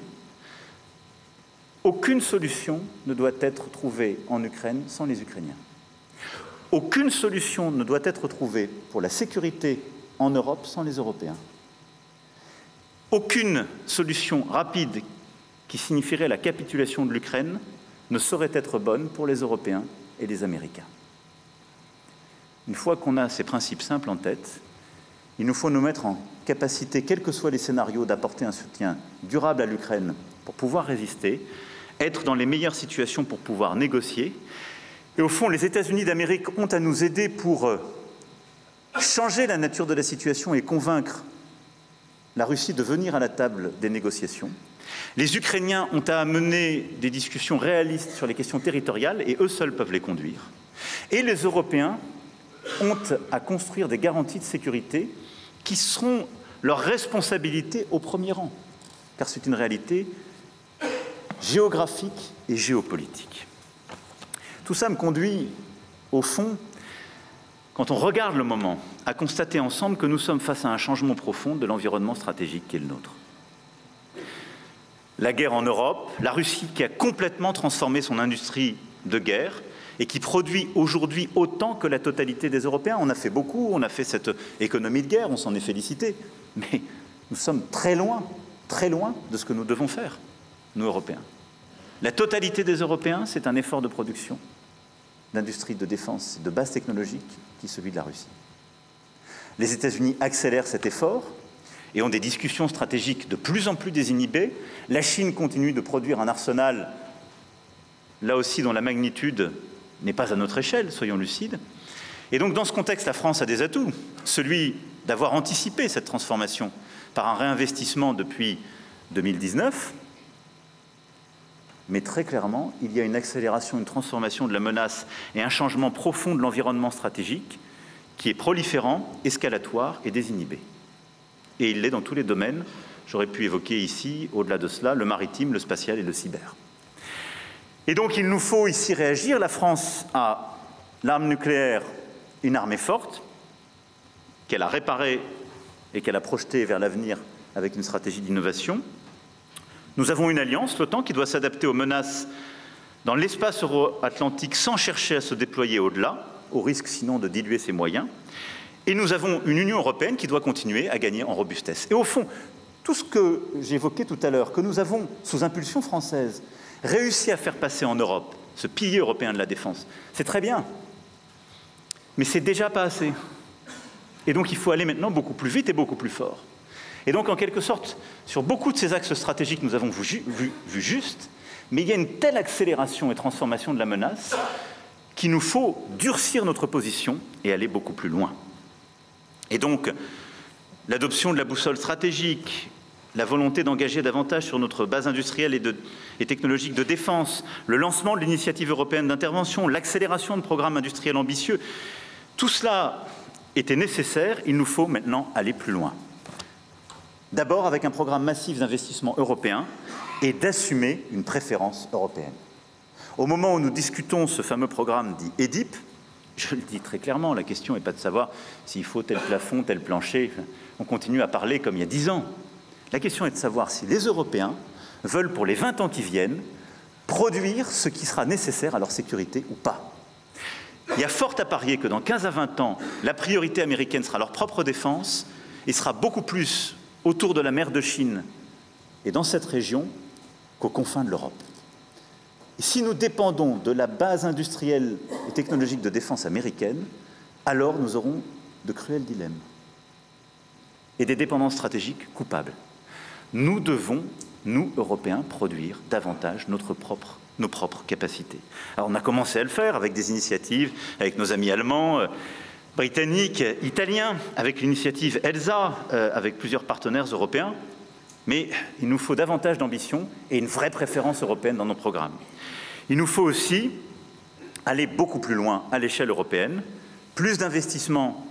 Aucune solution ne doit être trouvée en Ukraine sans les Ukrainiens. Aucune solution ne doit être trouvée pour la sécurité en Europe sans les Européens. Aucune solution rapide qui signifierait la capitulation de l'Ukraine ne saurait être bonne pour les Européens et les Américains. Une fois qu'on a ces principes simples en tête, il nous faut nous mettre en capacité, quels que soient les scénarios, d'apporter un soutien durable à l'Ukraine pour pouvoir résister, être dans les meilleures situations pour pouvoir négocier. Et au fond, les États-Unis d'Amérique ont à nous aider pour changer la nature de la situation et convaincre la Russie de venir à la table des négociations. Les Ukrainiens ont à mener des discussions réalistes sur les questions territoriales et eux seuls peuvent les conduire. Et les Européens ont à construire des garanties de sécurité qui seront leur responsabilité au premier rang, car c'est une réalité géographique et géopolitique. Tout ça me conduit, au fond, quand on regarde le moment, à constater ensemble que nous sommes face à un changement profond de l'environnement stratégique qui est le nôtre. La guerre en Europe, la Russie qui a complètement transformé son industrie de guerre et qui produit aujourd'hui autant que la totalité des Européens. On a fait beaucoup, on a fait cette économie de guerre, on s'en est félicité, mais nous sommes très loin de ce que nous devons faire, nous Européens. La totalité des Européens, c'est un effort de production, d'industrie de défense, de base technologique, qui est celui de la Russie. Les États-Unis accélèrent cet effort et ont des discussions stratégiques de plus en plus désinhibées. La Chine continue de produire un arsenal, là aussi dont la magnitude n'est pas à notre échelle, soyons lucides. Et donc dans ce contexte, la France a des atouts, celui d'avoir anticipé cette transformation par un réinvestissement depuis 2019, mais très clairement, il y a une accélération, une transformation de la menace et un changement profond de l'environnement stratégique qui est proliférant, escalatoire et désinhibé. Et il l'est dans tous les domaines. J'aurais pu évoquer ici, au-delà de cela, le maritime, le spatial et le cyber. Et donc il nous faut ici réagir. La France a l'arme nucléaire, une armée forte, qu'elle a réparée et qu'elle a projetée vers l'avenir avec une stratégie d'innovation. Nous avons une alliance, l'OTAN, qui doit s'adapter aux menaces dans l'espace euro-atlantique sans chercher à se déployer au-delà, au risque sinon de diluer ses moyens. Et nous avons une Union européenne qui doit continuer à gagner en robustesse. Et au fond, tout ce que j'évoquais tout à l'heure, que nous avons, sous impulsion française, réussi à faire passer en Europe, ce pilier européen de la défense, c'est très bien. Mais c'est déjà pas assez. Et donc il faut aller maintenant beaucoup plus vite et beaucoup plus fort. Et donc, en quelque sorte, sur beaucoup de ces axes stratégiques, nous avons vu juste, mais il y a une telle accélération et transformation de la menace qu'il nous faut durcir notre position et aller beaucoup plus loin. Et donc, l'adoption de la boussole stratégique, la volonté d'engager davantage sur notre base industrielle et technologique de défense, le lancement de l'initiative européenne d'intervention, l'accélération de programmes industriels ambitieux, tout cela était nécessaire, il nous faut maintenant aller plus loin. D'abord avec un programme massif d'investissement européen et d'assumer une préférence européenne. Au moment où nous discutons ce fameux programme dit EDIP, je le dis très clairement, la question n'est pas de savoir s'il faut tel plafond, tel plancher, on continue à parler comme il y a 10 ans. La question est de savoir si les Européens veulent, pour les 20 ans qui viennent, produire ce qui sera nécessaire à leur sécurité ou pas. Il y a fort à parier que dans 15 à 20 ans, la priorité américaine sera leur propre défense et sera beaucoup plus autour de la mer de Chine et dans cette région qu'aux confins de l'Europe. Et si nous dépendons de la base industrielle et technologique de défense américaine, alors nous aurons de cruels dilemmes et des dépendances stratégiques coupables. Nous devons, nous, Européens, produire davantage nos propres capacités. Alors on a commencé à le faire avec des initiatives, avec nos amis allemands, britanniques, italiens, avec l'initiative ELSA, avec plusieurs partenaires européens, mais il nous faut davantage d'ambition et une vraie préférence européenne dans nos programmes. Il nous faut aussi aller beaucoup plus loin à l'échelle européenne, plus d'investissements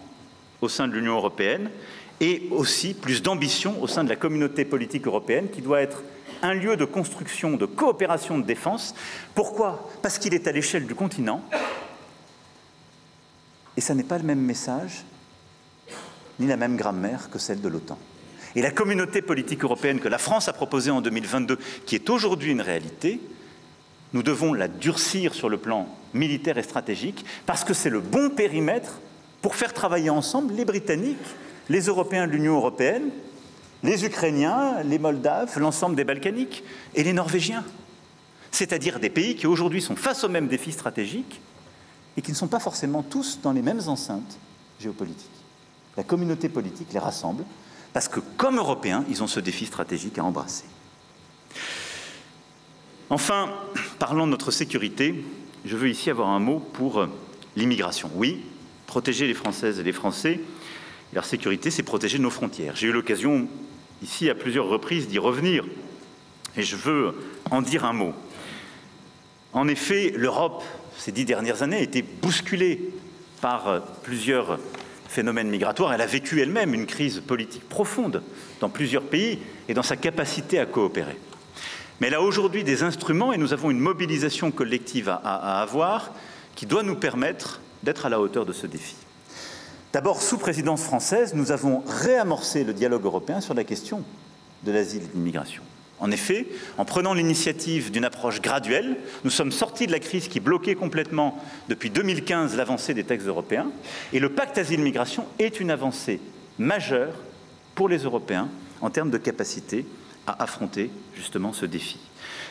au sein de l'Union européenne et aussi plus d'ambition au sein de la communauté politique européenne qui doit être un lieu de construction, de coopération de défense. Pourquoi? Parce qu'il est à l'échelle du continent et ça n'est pas le même message ni la même grammaire que celle de l'OTAN. Et la communauté politique européenne que la France a proposée en 2022, qui est aujourd'hui une réalité, nous devons la durcir sur le plan militaire et stratégique parce que c'est le bon périmètre pour faire travailler ensemble les Britanniques, les Européens de l'Union européenne, les Ukrainiens, les Moldaves, l'ensemble des Balkaniques et les Norvégiens. C'est-à-dire des pays qui aujourd'hui sont face aux mêmes défis stratégiques et qui ne sont pas forcément tous dans les mêmes enceintes géopolitiques. La communauté politique les rassemble parce que, comme Européens, ils ont ce défi stratégique à embrasser. Enfin, parlant de notre sécurité, je veux ici avoir un mot pour l'immigration. Oui, protéger les Françaises et les Français, et leur sécurité, c'est protéger nos frontières. J'ai eu l'occasion, ici, à plusieurs reprises, d'y revenir, et je veux en dire un mot. En effet, l'Europe, ces 10 dernières années, a été bousculée par plusieurs phénomènes migratoires. Elle a vécu elle-même une crise politique profonde dans plusieurs pays et dans sa capacité à coopérer. Mais elle a aujourd'hui des instruments et nous avons une mobilisation collective à avoir qui doit nous permettre d'être à la hauteur de ce défi. D'abord, sous présidence française, nous avons réamorcé le dialogue européen sur la question de l'asile et de l'immigration. En effet, en prenant l'initiative d'une approche graduelle, nous sommes sortis de la crise qui bloquait complètement depuis 2015 l'avancée des textes européens et le pacte asile-migration est une avancée majeure pour les Européens en termes de capacité à affronter justement ce défi.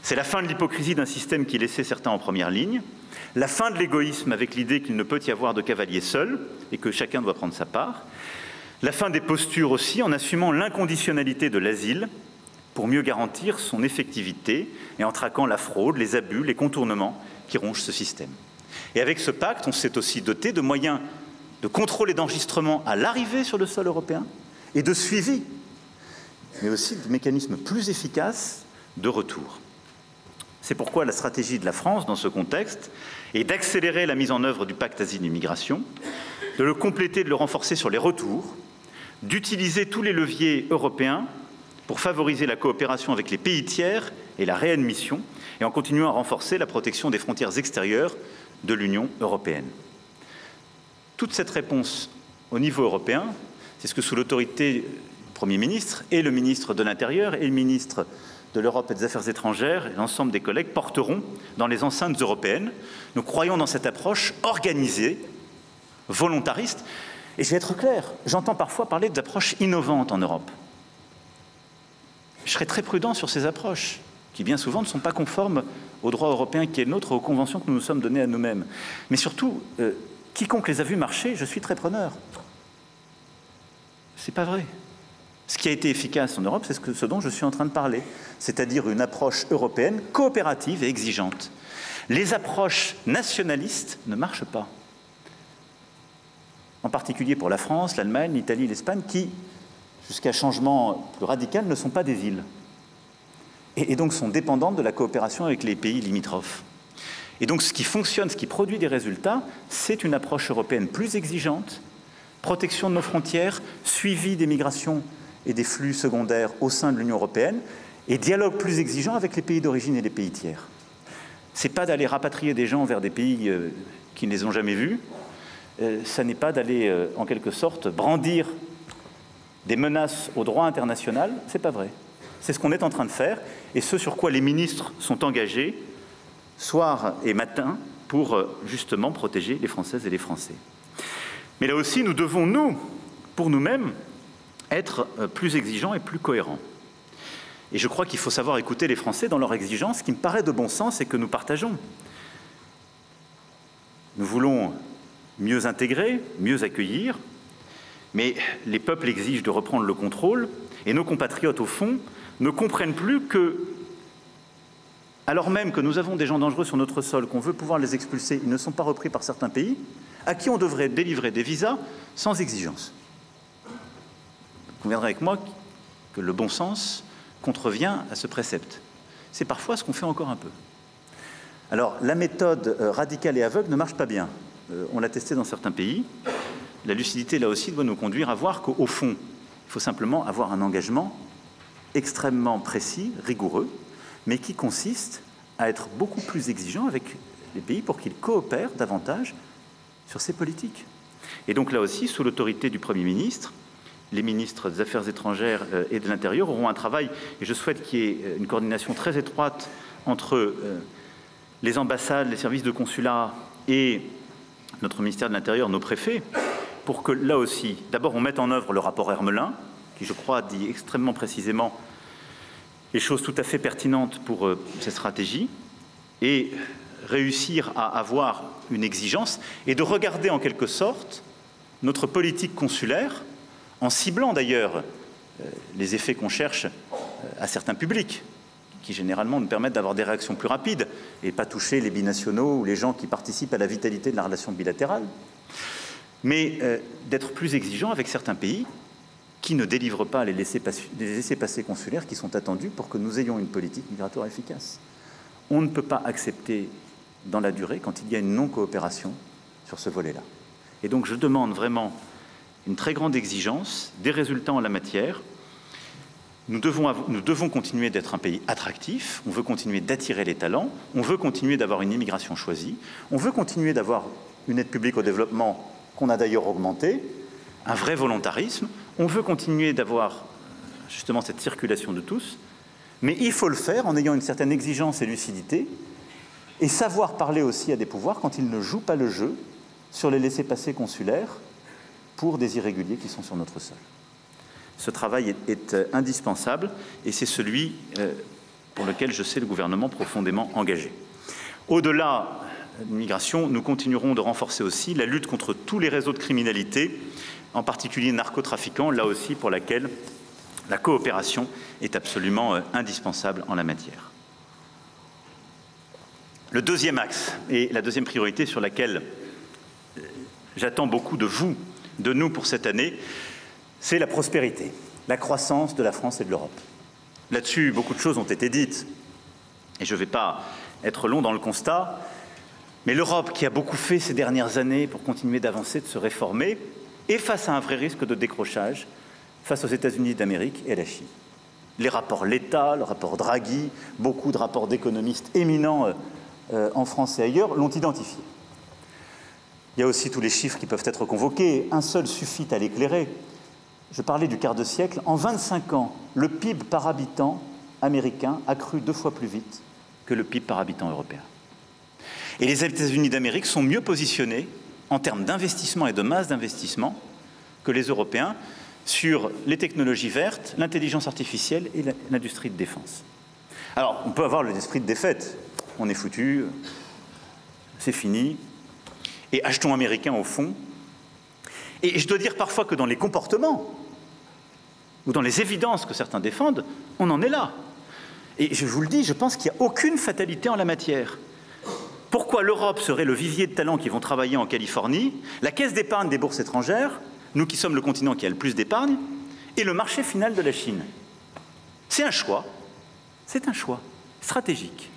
C'est la fin de l'hypocrisie d'un système qui laissait certains en première ligne, la fin de l'égoïsme avec l'idée qu'il ne peut y avoir de cavalier seul et que chacun doit prendre sa part, la fin des postures aussi en assumant l'inconditionnalité de l'asile pour mieux garantir son effectivité et en traquant la fraude, les abus, les contournements qui rongent ce système. Et avec ce pacte, on s'est aussi doté de moyens de contrôle et d'enregistrement à l'arrivée sur le sol européen et de suivi, mais aussi de mécanismes plus efficaces de retour. C'est pourquoi la stratégie de la France, dans ce contexte, est d'accélérer la mise en œuvre du pacte asile et migration, de le compléter, de le renforcer sur les retours, d'utiliser tous les leviers européens pour favoriser la coopération avec les pays tiers et la réadmission, et en continuant à renforcer la protection des frontières extérieures de l'Union européenne. Toute cette réponse au niveau européen, c'est ce que sous l'autorité du Premier ministre et le ministre de l'Intérieur et le ministre de l'Europe et des Affaires étrangères et l'ensemble des collègues porteront dans les enceintes européennes. Nous croyons dans cette approche organisée, volontariste, et je vais être clair, j'entends parfois parler d'approches innovantes en Europe. Je serai très prudent sur ces approches, qui bien souvent ne sont pas conformes au droit européen qui est le nôtre, aux conventions que nous nous sommes données à nous-mêmes. Mais surtout, quiconque les a vues marcher, je suis très preneur. C'est pas vrai. Ce qui a été efficace en Europe, c'est ce dont je suis en train de parler, c'est-à-dire une approche européenne coopérative et exigeante. Les approches nationalistes ne marchent pas. En particulier pour la France, l'Allemagne, l'Italie, l'Espagne, qui, jusqu'à changement plus radical, ne sont pas des villes. Et donc sont dépendantes de la coopération avec les pays limitrophes. Et donc ce qui fonctionne, ce qui produit des résultats, c'est une approche européenne plus exigeante, protection de nos frontières, suivi des migrations et des flux secondaires au sein de l'Union européenne, et dialogue plus exigeant avec les pays d'origine et les pays tiers. Ce n'est pas d'aller rapatrier des gens vers des pays qui ne les ont jamais vus, ça n'est pas d'aller, en quelque sorte, brandir des menaces au droit international, c'est pas vrai. C'est ce qu'on est en train de faire, et ce sur quoi les ministres sont engagés, soir et matin, pour justement protéger les Françaises et les Français. Mais là aussi, nous devons, nous, pour nous-mêmes, être plus exigeants et plus cohérents. Et je crois qu'il faut savoir écouter les Français dans leurs exigences, ce qui me paraît de bon sens et que nous partageons. Nous voulons mieux intégrer, mieux accueillir, mais les peuples exigent de reprendre le contrôle, et nos compatriotes, au fond, ne comprennent plus que, alors même que nous avons des gens dangereux sur notre sol, qu'on veut pouvoir les expulser, ils ne sont pas repris par certains pays, à qui on devrait délivrer des visas sans exigence. Vous conviendrez avec moi que le bon sens contrevient à ce précepte. C'est parfois ce qu'on fait encore un peu. Alors, la méthode radicale et aveugle ne marche pas bien. On l'a testé dans certains pays. La lucidité, là aussi, doit nous conduire à voir qu'au fond, il faut simplement avoir un engagement extrêmement précis, rigoureux, mais qui consiste à être beaucoup plus exigeant avec les pays pour qu'ils coopèrent davantage sur ces politiques. Et donc là aussi, sous l'autorité du Premier ministre, les ministres des Affaires étrangères et de l'Intérieur auront un travail, et je souhaite qu'il y ait une coordination très étroite entre les ambassades, les services de consulat et notre ministère de l'Intérieur, nos préfets, pour que là aussi, d'abord on mette en œuvre le rapport Hermelin, qui je crois dit extrêmement précisément les choses tout à fait pertinentes pour cette stratégie, et réussir à avoir une exigence, et de regarder en quelque sorte notre politique consulaire, en ciblant d'ailleurs les effets qu'on cherche à certains publics, qui généralement nous permettent d'avoir des réactions plus rapides, et pas toucher les binationaux ou les gens qui participent à la vitalité de la relation bilatérale, mais d'être plus exigeant avec certains pays qui ne délivrent pas les laissez-passer consulaires qui sont attendus pour que nous ayons une politique migratoire efficace. On ne peut pas accepter dans la durée quand il y a une non-coopération sur ce volet-là. Et donc je demande vraiment une très grande exigence, des résultats en la matière. Nous devons continuer d'être un pays attractif, on veut continuer d'attirer les talents, on veut continuer d'avoir une immigration choisie, on veut continuer d'avoir une aide publique au développement qu'on a d'ailleurs augmentée, un vrai volontarisme, on veut continuer d'avoir justement cette circulation de tous, mais il faut le faire en ayant une certaine exigence et lucidité, et savoir parler aussi à des pouvoirs quand ils ne jouent pas le jeu sur les laissez-passer consulaires pour des irréguliers qui sont sur notre sol. Ce travail est indispensable et c'est celui pour lequel je sais le gouvernement profondément engagé. Au-delà de l'immigration, nous continuerons de renforcer aussi la lutte contre tous les réseaux de criminalité, en particulier narcotrafiquants, là aussi pour laquelle la coopération est absolument indispensable en la matière. Le deuxième axe et la deuxième priorité sur laquelle j'attends beaucoup de vous, de nous pour cette année, c'est la prospérité, la croissance de la France et de l'Europe. Là-dessus, beaucoup de choses ont été dites, et je ne vais pas être long dans le constat, mais l'Europe, qui a beaucoup fait ces dernières années pour continuer d'avancer, de se réformer, est face à un vrai risque de décrochage face aux États-Unis d'Amérique et à la Chine. Les rapports Letta, le rapport Draghi, beaucoup de rapports d'économistes éminents en France et ailleurs l'ont identifié. Il y a aussi tous les chiffres qui peuvent être convoqués. Un seul suffit à l'éclairer. Je parlais du quart de siècle. En 25 ans, le PIB par habitant américain a cru 2 fois plus vite que le PIB par habitant européen. Et les États-Unis d'Amérique sont mieux positionnés en termes d'investissement et de masse d'investissement que les Européens sur les technologies vertes, l'intelligence artificielle et l'industrie de défense. Alors, on peut avoir l'esprit de défaite. On est foutu, c'est fini. Et achetons américains au fond. Et je dois dire parfois que dans les comportements, ou dans les évidences que certains défendent, on en est là. Et je vous le dis, je pense qu'il n'y a aucune fatalité en la matière. Pourquoi l'Europe serait le vivier de talents qui vont travailler en Californie, la caisse d'épargne des bourses étrangères, nous qui sommes le continent qui a le plus d'épargne, et le marché final de la Chine. C'est un choix stratégique.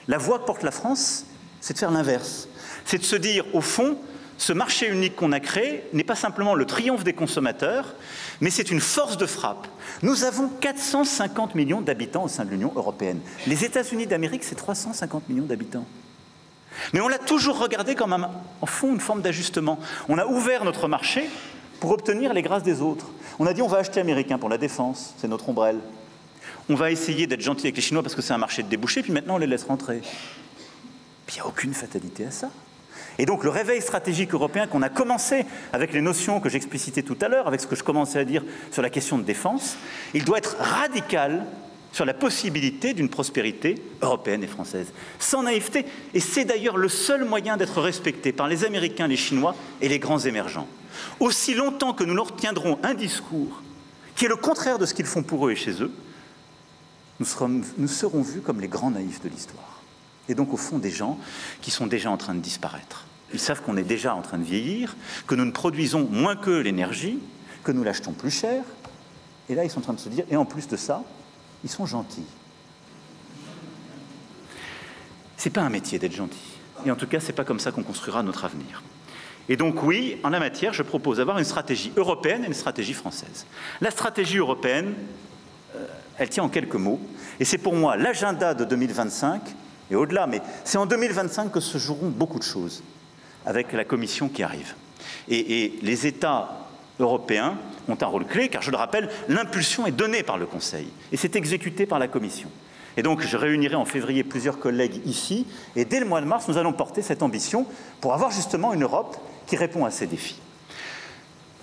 La voie que porte la France, c'est de faire l'inverse. C'est de se dire, au fond, ce marché unique qu'on a créé n'est pas simplement le triomphe des consommateurs, mais c'est une force de frappe. Nous avons 450 millions d'habitants au sein de l'Union européenne. Les États-Unis d'Amérique, c'est 350 millions d'habitants. Mais on l'a toujours regardé comme, en fond, une forme d'ajustement. On a ouvert notre marché pour obtenir les grâces des autres. On a dit, on va acheter américain pour la défense, c'est notre ombrelle. On va essayer d'être gentil avec les Chinois parce que c'est un marché de débouchés, puis maintenant on les laisse rentrer. Puis il n'y a aucune fatalité à ça. Et donc le réveil stratégique européen qu'on a commencé avec les notions que j'explicitais tout à l'heure, avec ce que je commençais à dire sur la question de défense, il doit être radical sur la possibilité d'une prospérité européenne et française, sans naïveté. Et c'est d'ailleurs le seul moyen d'être respecté par les Américains, les Chinois et les grands émergents. Aussi longtemps que nous leur tiendrons un discours qui est le contraire de ce qu'ils font pour eux et chez eux, nous serons vus comme les grands naïfs de l'histoire. Et donc, au fond, des gens qui sont déjà en train de disparaître. Ils savent qu'on est déjà en train de vieillir, que nous ne produisons moins qu'eux l'énergie, que nous l'achetons plus cher. Et là, ils sont en train de se dire, et en plus de ça, ils sont gentils. C'est pas un métier d'être gentil. Et en tout cas, c'est pas comme ça qu'on construira notre avenir. Et donc, oui, en la matière, je propose d'avoir une stratégie européenne et une stratégie française. La stratégie européenne, elle tient en quelques mots. Et c'est pour moi l'agenda de 2025, et au-delà, mais c'est en 2025 que se joueront beaucoup de choses, avec la Commission qui arrive. Et les États européens ont un rôle clé, car je le rappelle, l'impulsion est donnée par le Conseil, et c'est exécuté par la Commission. Et donc, je réunirai en février plusieurs collègues ici, et dès le mois de mars, nous allons porter cette ambition pour avoir justement une Europe qui répond à ces défis.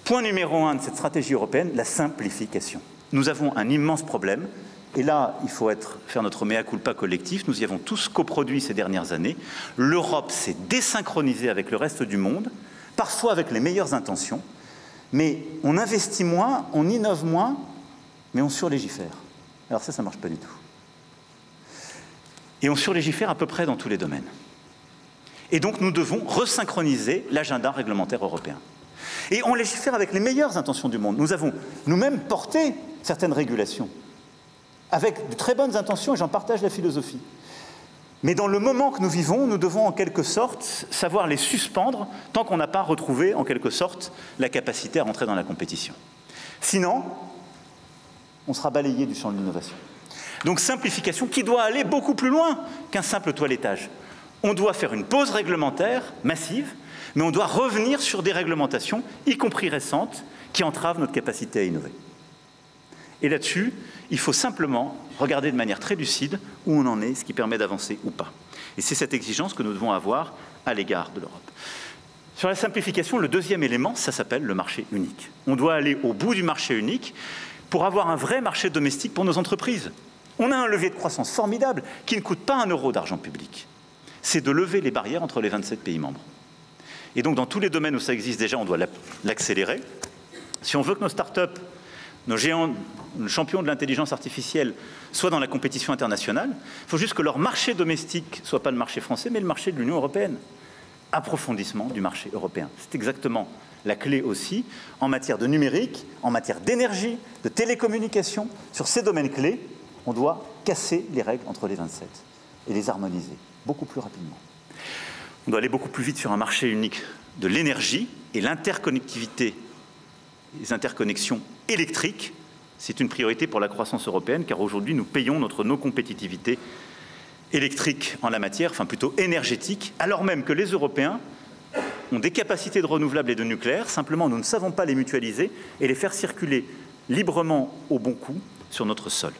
Point numéro 1 de cette stratégie européenne, la simplification. Nous avons un immense problème, et là, il faut faire notre mea culpa collectif. Nous y avons tous coproduit ces dernières années. L'Europe s'est désynchronisée avec le reste du monde, parfois avec les meilleures intentions, mais on investit moins, on innove moins, mais on surlégifère. Alors ça ne marche pas du tout. Et on surlégifère à peu près dans tous les domaines. Et donc, nous devons resynchroniser l'agenda réglementaire européen. Et on légifère avec les meilleures intentions du monde. Nous avons nous-mêmes porté certaines régulations, avec de très bonnes intentions, et j'en partage la philosophie. Mais dans le moment que nous vivons, nous devons en quelque sorte savoir les suspendre tant qu'on n'a pas retrouvé en quelque sorte la capacité à rentrer dans la compétition. Sinon, on sera balayé du champ de l'innovation. Donc simplification qui doit aller beaucoup plus loin qu'un simple toilettage. On doit faire une pause réglementaire massive, mais on doit revenir sur des réglementations, y compris récentes, qui entravent notre capacité à innover. Et là-dessus, il faut simplement regarder de manière très lucide où on en est, ce qui permet d'avancer ou pas. Et c'est cette exigence que nous devons avoir à l'égard de l'Europe. Sur la simplification, le deuxième élément, ça s'appelle le marché unique. On doit aller au bout du marché unique pour avoir un vrai marché domestique pour nos entreprises. On a un levier de croissance formidable qui ne coûte pas un euro d'argent public. C'est de lever les barrières entre les 27 pays membres. Et donc, dans tous les domaines où ça existe déjà, on doit l'accélérer. Si on veut que nos start-up, nos géants, nos champions de l'intelligence artificielle soient dans la compétition internationale, il faut juste que leur marché domestique ne soit pas le marché français, mais le marché de l'Union européenne. Approfondissement du marché européen. C'est exactement la clé aussi en matière de numérique, en matière d'énergie, de télécommunications. Sur ces domaines clés, on doit casser les règles entre les 27 et les harmoniser beaucoup plus rapidement. On doit aller beaucoup plus vite sur un marché unique de l'énergie et l'interconnectivité, les interconnexions électriques. C'est une priorité pour la croissance européenne, car aujourd'hui, nous payons notre non-compétitivité électrique en la matière, enfin plutôt énergétique, alors même que les Européens ont des capacités de renouvelables et de nucléaire, simplement nous ne savons pas les mutualiser et les faire circuler librement au bon coût sur notre sol.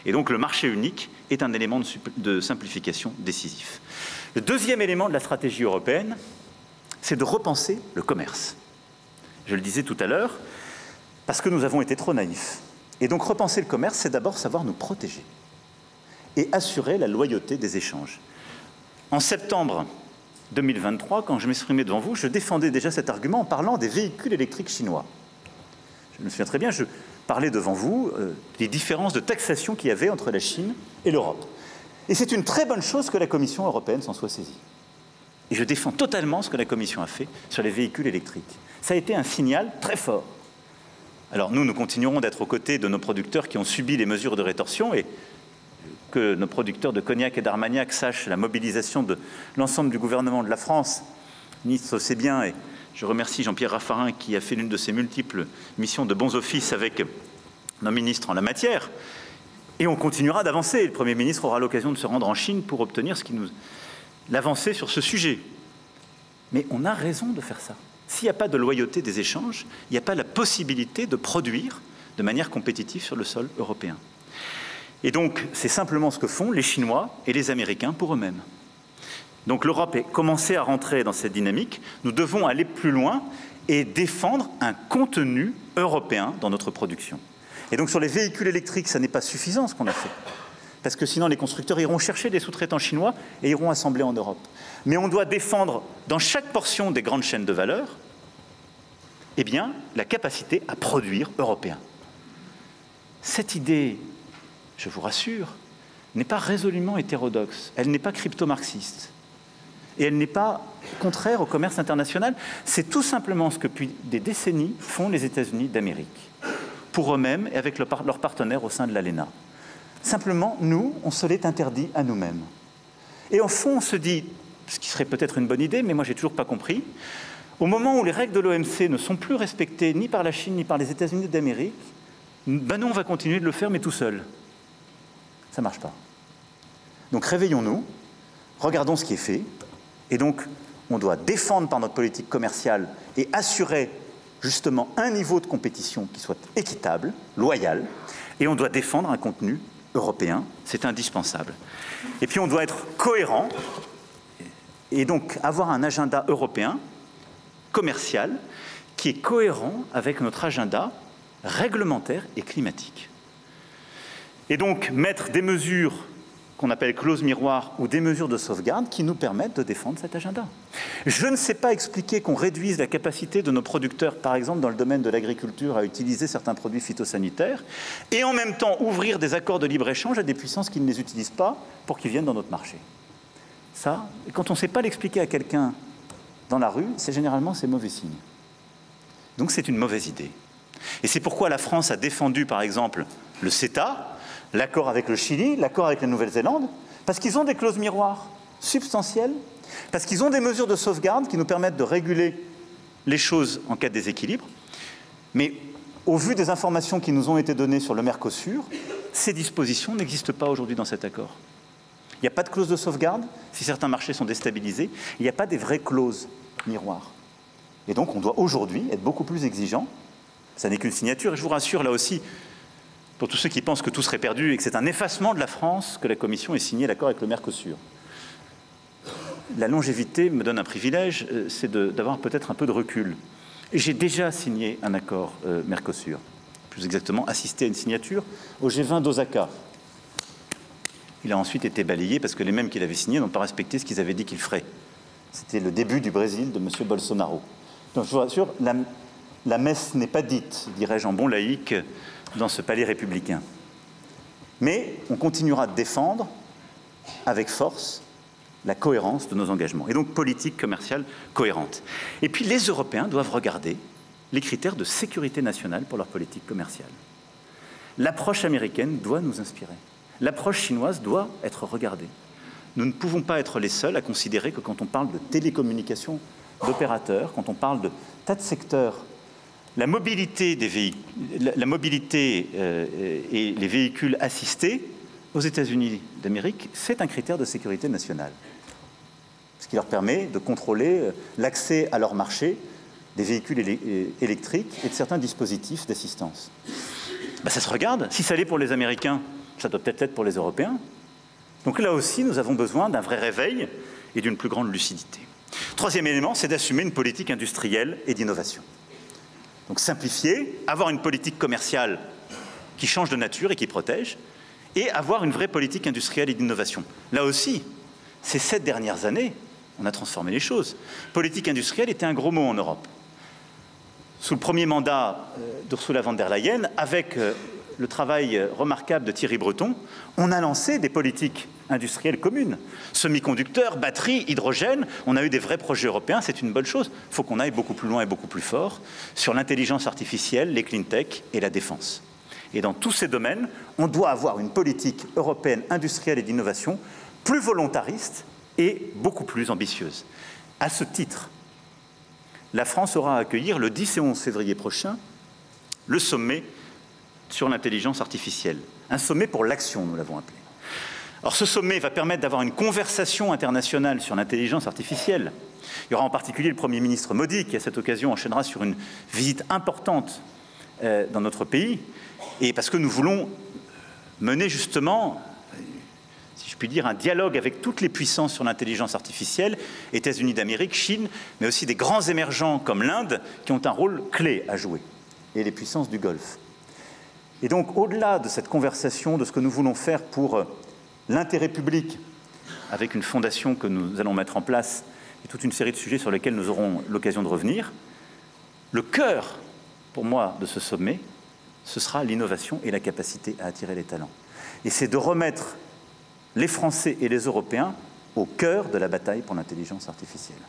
Et donc le marché unique est un élément de simplification décisif. Le deuxième élément de la stratégie européenne, c'est de repenser le commerce. Je le disais tout à l'heure, parce que nous avons été trop naïfs. Et donc repenser le commerce, c'est d'abord savoir nous protéger et assurer la loyauté des échanges. En septembre 2023, quand je m'exprimais devant vous, je défendais déjà cet argument en parlant des véhicules électriques chinois. Je me souviens très bien, je parlais devant vous des différences de taxation qu'il y avait entre la Chine et l'Europe. Et c'est une très bonne chose que la Commission européenne s'en soit saisie. Et je défends totalement ce que la Commission a fait sur les véhicules électriques. Ça a été un signal très fort Alors nous continuerons d'être aux côtés de nos producteurs qui ont subi les mesures de rétorsion et que nos producteurs de cognac et d'armagnac sachent la mobilisation de l'ensemble du gouvernement de la France. Le ministre sait bien, et je remercie Jean-Pierre Raffarin qui a fait l'une de ses multiples missions de bons offices avec nos ministres en la matière. Et on continuera d'avancer. Le Premier ministre aura l'occasion de se rendre en Chine pour obtenir l'avancée sur ce sujet. Mais on a raison de faire ça. S'il n'y a pas de loyauté des échanges, il n'y a pas la possibilité de produire de manière compétitive sur le sol européen. Et donc, c'est simplement ce que font les Chinois et les Américains pour eux-mêmes. Donc l'Europe est commencée à rentrer dans cette dynamique. Nous devons aller plus loin et défendre un contenu européen dans notre production. Et donc sur les véhicules électriques, ça n'est pas suffisant ce qu'on a fait. Parce que sinon les constructeurs iront chercher des sous-traitants chinois et iront assembler en Europe. Mais on doit défendre dans chaque portion des grandes chaînes de valeur, eh bien, la capacité à produire européen. Cette idée, je vous rassure, n'est pas résolument hétérodoxe, elle n'est pas crypto-marxiste. Et elle n'est pas contraire au commerce international. C'est tout simplement ce que depuis des décennies font les États-Unis d'Amérique, pour eux-mêmes et avec leurs partenaires au sein de l'ALENA. Simplement, nous, on se l'est interdit à nous-mêmes. Et au fond, on se dit, ce qui serait peut-être une bonne idée, mais moi, je n'ai toujours pas compris, au moment où les règles de l'OMC ne sont plus respectées ni par la Chine ni par les États-Unis d'Amérique, ben nous, on va continuer de le faire, mais tout seul. Ça ne marche pas. Donc réveillons-nous, regardons ce qui est fait, et donc on doit défendre par notre politique commerciale et assurer justement un niveau de compétition qui soit équitable, loyal, et on doit défendre un contenu européen, c'est indispensable. Et puis on doit être cohérent, et donc avoir un agenda européen, commercial, qui est cohérent avec notre agenda réglementaire et climatique. Et donc mettre des mesures qu'on appelle clauses miroirs ou des mesures de sauvegarde qui nous permettent de défendre cet agenda. Je ne sais pas expliquer qu'on réduise la capacité de nos producteurs, par exemple dans le domaine de l'agriculture, à utiliser certains produits phytosanitaires et en même temps ouvrir des accords de libre-échange à des puissances qui ne les utilisent pas pour qu'ils viennent dans notre marché. Ça, quand on ne sait pas l'expliquer à quelqu'un dans la rue, c'est mauvais signe. Donc c'est une mauvaise idée. Et c'est pourquoi la France a défendu, par exemple, le CETA, l'accord avec le Chili, l'accord avec la Nouvelle-Zélande, parce qu'ils ont des clauses miroirs substantielles, parce qu'ils ont des mesures de sauvegarde qui nous permettent de réguler les choses en cas de déséquilibre. Mais au vu des informations qui nous ont été données sur le Mercosur, ces dispositions n'existent pas aujourd'hui dans cet accord. Il n'y a pas de clause de sauvegarde si certains marchés sont déstabilisés. Il n'y a pas des vraies clauses miroirs. Et donc on doit aujourd'hui être beaucoup plus exigeant. Ça n'est qu'une signature. Et je vous rassure là aussi, pour tous ceux qui pensent que tout serait perdu et que c'est un effacement de la France que la Commission ait signé l'accord avec le Mercosur. La longévité me donne un privilège, c'est d'avoir peut-être un peu de recul. Et j'ai déjà signé un accord Mercosur, plus exactement assisté à une signature au G20 d'Osaka. Il a ensuite été balayé parce que les mêmes qui l'avaient signé n'ont pas respecté ce qu'ils avaient dit qu'ils feraient. C'était le début du Brésil de M. Bolsonaro. Donc je vous rassure, la messe n'est pas dite, dirais-je en bon laïc, dans ce palais républicain. Mais on continuera de défendre avec force la cohérence de nos engagements. Et donc politique commerciale cohérente. Et puis les Européens doivent regarder les critères de sécurité nationale pour leur politique commerciale. L'approche américaine doit nous inspirer. L'approche chinoise doit être regardée. Nous ne pouvons pas être les seuls à considérer que quand on parle de télécommunications, d'opérateurs, quand on parle de tas de secteurs, la mobilité et les véhicules assistés aux États-Unis d'Amérique, c'est un critère de sécurité nationale. Ce qui leur permet de contrôler l'accès à leur marché des véhicules électriques et de certains dispositifs d'assistance. Ben, ça se regarde. Si ça l'est pour les Américains, ça doit peut-être l'être pour les Européens. Donc là aussi, nous avons besoin d'un vrai réveil et d'une plus grande lucidité. Troisième élément, c'est d'assumer une politique industrielle et d'innovation. Donc simplifier, avoir une politique commerciale qui change de nature et qui protège, et avoir une vraie politique industrielle et d'innovation. Là aussi, ces 7 dernières années, on a transformé les choses. Politique industrielle était un gros mot en Europe. Sous le premier mandat d'Ursula von der Leyen, avec le travail remarquable de Thierry Breton, on a lancé des politiques industrielles communes. Semi-conducteurs, batteries, hydrogène, on a eu des vrais projets européens, c'est une bonne chose. Il faut qu'on aille beaucoup plus loin et beaucoup plus fort sur l'intelligence artificielle, les clean tech et la défense. Et dans tous ces domaines, on doit avoir une politique européenne industrielle et d'innovation plus volontariste et beaucoup plus ambitieuse. À ce titre, la France aura à accueillir le 10 et 11 février prochain le sommet sur l'intelligence artificielle. Un sommet pour l'action, nous l'avons appelé. Alors ce sommet va permettre d'avoir une conversation internationale sur l'intelligence artificielle. Il y aura en particulier le Premier ministre Modi qui, à cette occasion, enchaînera sur une visite importante dans notre pays. Et parce que nous voulons mener justement, si je puis dire, un dialogue avec toutes les puissances sur l'intelligence artificielle, États-Unis d'Amérique, Chine, mais aussi des grands émergents comme l'Inde, qui ont un rôle clé à jouer, et les puissances du Golfe. Et donc, au-delà de cette conversation, de ce que nous voulons faire pour l'intérêt public, avec une fondation que nous allons mettre en place, et toute une série de sujets sur lesquels nous aurons l'occasion de revenir, le cœur, pour moi, de ce sommet, ce sera l'innovation et la capacité à attirer les talents. Et c'est de remettre les Français et les Européens au cœur de la bataille pour l'intelligence artificielle.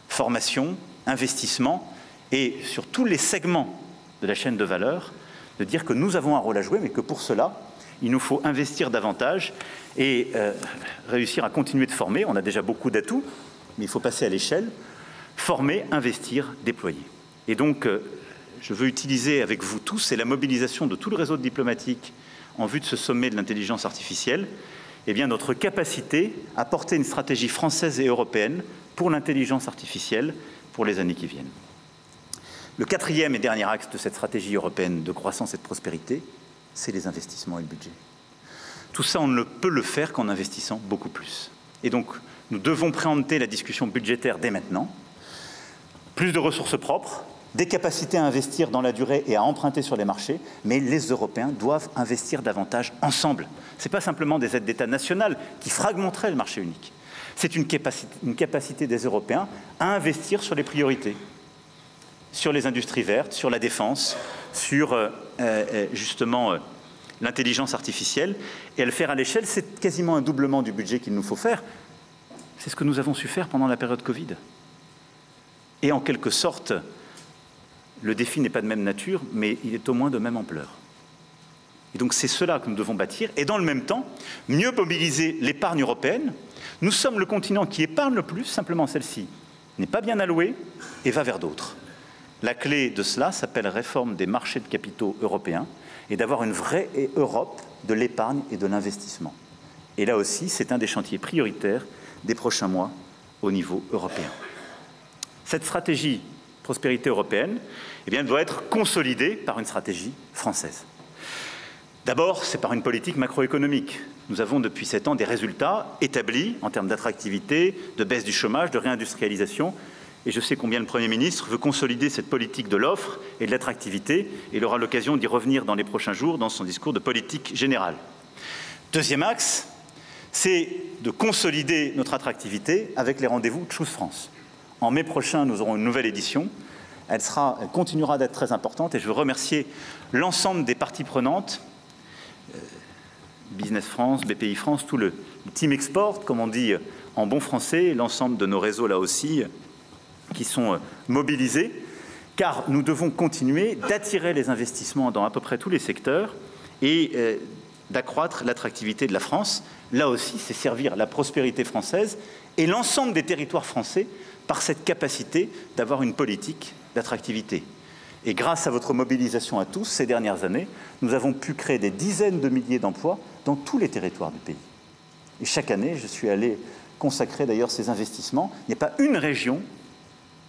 Formation, investissement, et sur tous les segments de la chaîne de valeur, de dire que nous avons un rôle à jouer, mais que pour cela, il nous faut investir davantage et réussir à continuer de former. On a déjà beaucoup d'atouts, mais il faut passer à l'échelle, former, investir, déployer. Et donc, je veux utiliser avec vous tous et la mobilisation de tout le réseau diplomatique en vue de ce sommet de l'intelligence artificielle, eh bien, notre capacité à porter une stratégie française et européenne pour l'intelligence artificielle pour les années qui viennent. Le quatrième et dernier axe de cette stratégie européenne de croissance et de prospérité, c'est les investissements et le budget. Tout ça, on ne peut le faire qu'en investissant beaucoup plus. Et donc, nous devons préempter la discussion budgétaire dès maintenant. Plus de ressources propres, des capacités à investir dans la durée et à emprunter sur les marchés, mais les Européens doivent investir davantage ensemble. Ce n'est pas simplement des aides d'État nationales qui fragmenteraient le marché unique. C'est une capacité des Européens à investir sur les priorités, sur les industries vertes, sur la défense, sur justement l'intelligence artificielle, et à le faire à l'échelle, c'est quasiment un doublement du budget qu'il nous faut faire. C'est ce que nous avons su faire pendant la période Covid. Et en quelque sorte, le défi n'est pas de même nature, mais il est au moins de même ampleur. Et donc c'est cela que nous devons bâtir, et dans le même temps, mieux mobiliser l'épargne européenne. Nous sommes le continent qui épargne le plus, simplement celle-ci n'est pas bien allouée et va vers d'autres. La clé de cela s'appelle réforme des marchés de capitaux européens et d'avoir une vraie Europe de l'épargne et de l'investissement. Et là aussi, c'est un des chantiers prioritaires des prochains mois au niveau européen. Cette stratégie prospérité européenne, eh bien, elle doit être consolidée par une stratégie française. D'abord, c'est par une politique macroéconomique. Nous avons depuis 7 ans des résultats établis en termes d'attractivité, de baisse du chômage, de réindustrialisation. Et je sais combien le Premier ministre veut consolider cette politique de l'offre et de l'attractivité. Et il aura l'occasion d'y revenir dans les prochains jours dans son discours de politique générale. Deuxième axe, c'est de consolider notre attractivité avec les rendez-vous Choose France. En mai prochain, nous aurons une nouvelle édition. Elle continuera d'être très importante et je veux remercier l'ensemble des parties prenantes, Business France, BPI France, tout le team export, comme on dit en bon français, l'ensemble de nos réseaux là aussi, qui sont mobilisés, car nous devons continuer d'attirer les investissements dans à peu près tous les secteurs et d'accroître l'attractivité de la France. Là aussi, c'est servir la prospérité française et l'ensemble des territoires français par cette capacité d'avoir une politique d'attractivité. Et grâce à votre mobilisation à tous ces dernières années, nous avons pu créer des dizaines de milliers d'emplois dans tous les territoires du pays. Et chaque année, je suis allé consacrer d'ailleurs ces investissements. Il n'y a pas une région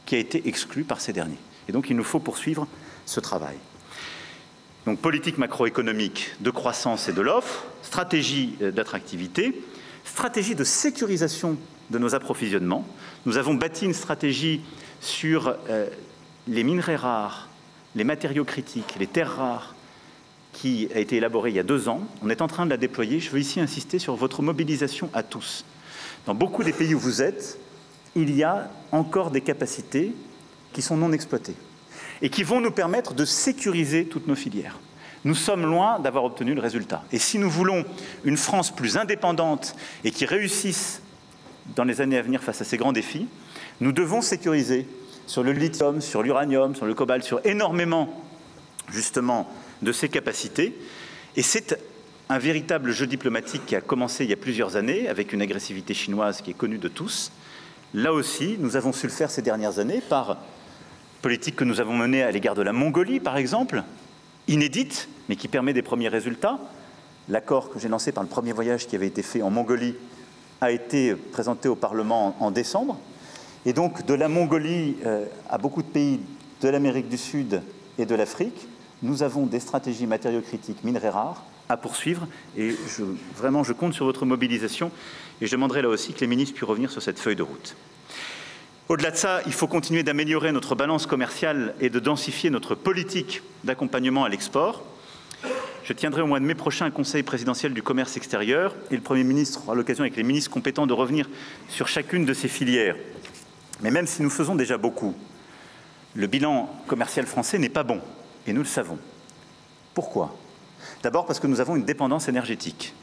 qui a été exclue par ces derniers. Et donc, il nous faut poursuivre ce travail. Donc, politique macroéconomique de croissance et de l'offre, stratégie d'attractivité, stratégie de sécurisation de nos approvisionnements. Nous avons bâti une stratégie sur les minerais rares, les matériaux critiques, les terres rares, qui a été élaborée il y a 2 ans. On est en train de la déployer. Je veux ici insister sur votre mobilisation à tous. Dans beaucoup des pays où vous êtes, il y a encore des capacités qui sont non exploitées et qui vont nous permettre de sécuriser toutes nos filières. nous sommes loin d'avoir obtenu le résultat. Et si nous voulons une France plus indépendante et qui réussisse dans les années à venir face à ces grands défis, nous devons sécuriser sur le lithium, sur l'uranium, sur le cobalt, sur énormément, justement, de ces capacités. Et c'est un véritable jeu diplomatique qui a commencé il y a plusieurs années, avec une agressivité chinoise qui est connue de tous. Là aussi, nous avons su le faire ces dernières années par politique que nous avons menée à l'égard de la Mongolie, par exemple, inédite, mais qui permet des premiers résultats. L'accord que j'ai lancé par le premier voyage qui avait été fait en Mongolie a été présenté au Parlement en décembre. Et donc, de la Mongolie à beaucoup de pays de l'Amérique du Sud et de l'Afrique, nous avons des stratégies matériaux critiques, minerais rares, à poursuivre. Et vraiment, je compte sur votre mobilisation. Et je demanderai là aussi que les ministres puissent revenir sur cette feuille de route. Au-delà de ça, il faut continuer d'améliorer notre balance commerciale et de densifier notre politique d'accompagnement à l'export. Je tiendrai au mois de mai prochain un conseil présidentiel du commerce extérieur et le Premier ministre aura l'occasion avec les ministres compétents de revenir sur chacune de ces filières. Mais même si nous faisons déjà beaucoup, le bilan commercial français n'est pas bon et nous le savons. Pourquoi ? D'abord parce que nous avons une dépendance énergétique.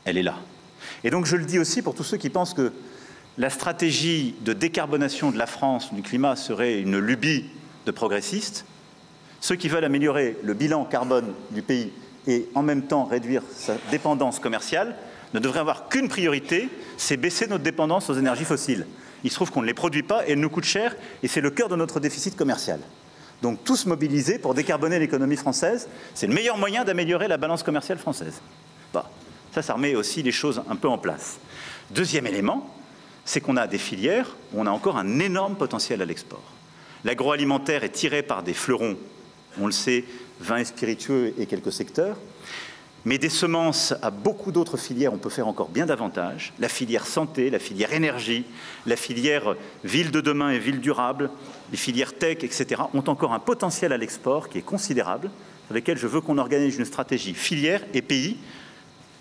Elle est là. Et donc je le dis aussi pour tous ceux qui pensent que la stratégie de décarbonation de la France, du climat, serait une lubie de progressistes. Ceux qui veulent améliorer le bilan carbone du pays et en même temps réduire sa dépendance commerciale ne devraient avoir qu'une priorité, c'est baisser notre dépendance aux énergies fossiles. Il se trouve qu'on ne les produit pas et elles nous coûtent cher et c'est le cœur de notre déficit commercial. Donc tous mobilisés pour décarboner l'économie française, c'est le meilleur moyen d'améliorer la balance commerciale française. Bon, ça remet aussi les choses un peu en place. Deuxième élément, c'est qu'on a des filières où on a encore un énorme potentiel à l'export. L'agroalimentaire est tiré par des fleurons, on le sait, vins et spiritueux et quelques secteurs, mais des semences à beaucoup d'autres filières, on peut faire encore bien davantage. La filière santé, la filière énergie, la filière ville de demain et ville durable, les filières tech, etc., ont encore un potentiel à l'export qui est considérable, sur lesquels je veux qu'on organise une stratégie filière et pays,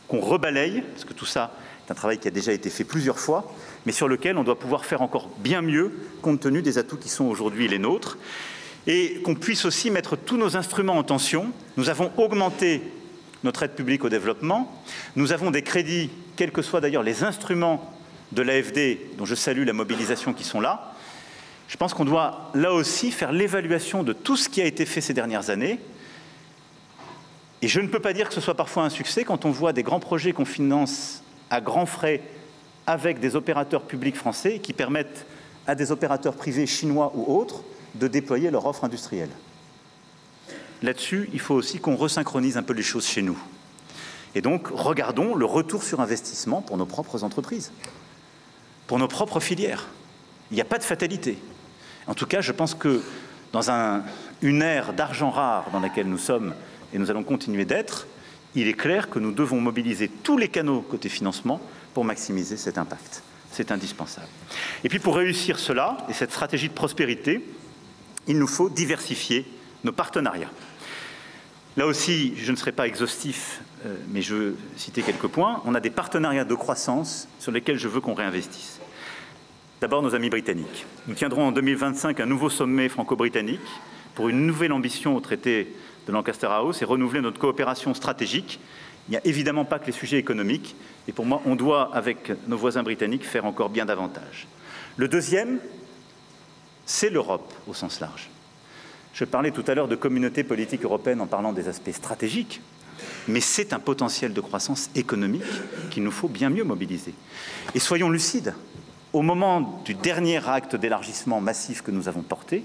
qu'on rebalaye, parce que tout ça est un travail qui a déjà été fait plusieurs fois, mais sur lequel on doit pouvoir faire encore bien mieux, compte tenu des atouts qui sont aujourd'hui les nôtres, et qu'on puisse aussi mettre tous nos instruments en tension. Nous avons augmenté notre aide publique au développement, nous avons des crédits, quels que soient d'ailleurs les instruments de l'AFD, dont je salue la mobilisation qui sont là. Je pense qu'on doit là aussi faire l'évaluation de tout ce qui a été fait ces dernières années. Et je ne peux pas dire que ce soit parfois un succès quand on voit des grands projets qu'on finance à grands frais avec des opérateurs publics français qui permettent à des opérateurs privés chinois ou autres de déployer leur offre industrielle. Là-dessus, il faut aussi qu'on resynchronise un peu les choses chez nous. Et donc, regardons le retour sur investissement pour nos propres entreprises, pour nos propres filières. Il n'y a pas de fatalité. En tout cas, je pense que dans une ère d'argent rare dans laquelle nous sommes, et nous allons continuer d'être, il est clair que nous devons mobiliser tous les canaux côté financement pour maximiser cet impact. C'est indispensable. Et puis pour réussir cela, et cette stratégie de prospérité, il nous faut diversifier nos partenariats. Là aussi, je ne serai pas exhaustif, mais je veux citer quelques points. On a des partenariats de croissance sur lesquels je veux qu'on réinvestisse. D'abord, nos amis britanniques. Nous tiendrons en 2025 un nouveau sommet franco-britannique pour une nouvelle ambition au traité de Lancaster House et renouveler notre coopération stratégique. Il n'y a évidemment pas que les sujets économiques. Et pour moi, on doit, avec nos voisins britanniques, faire encore bien davantage. Le deuxième, c'est l'Europe au sens large. Je parlais tout à l'heure de communauté politique européenne en parlant des aspects stratégiques, mais c'est un potentiel de croissance économique qu'il nous faut bien mieux mobiliser. Et soyons lucides, au moment du dernier acte d'élargissement massif que nous avons porté,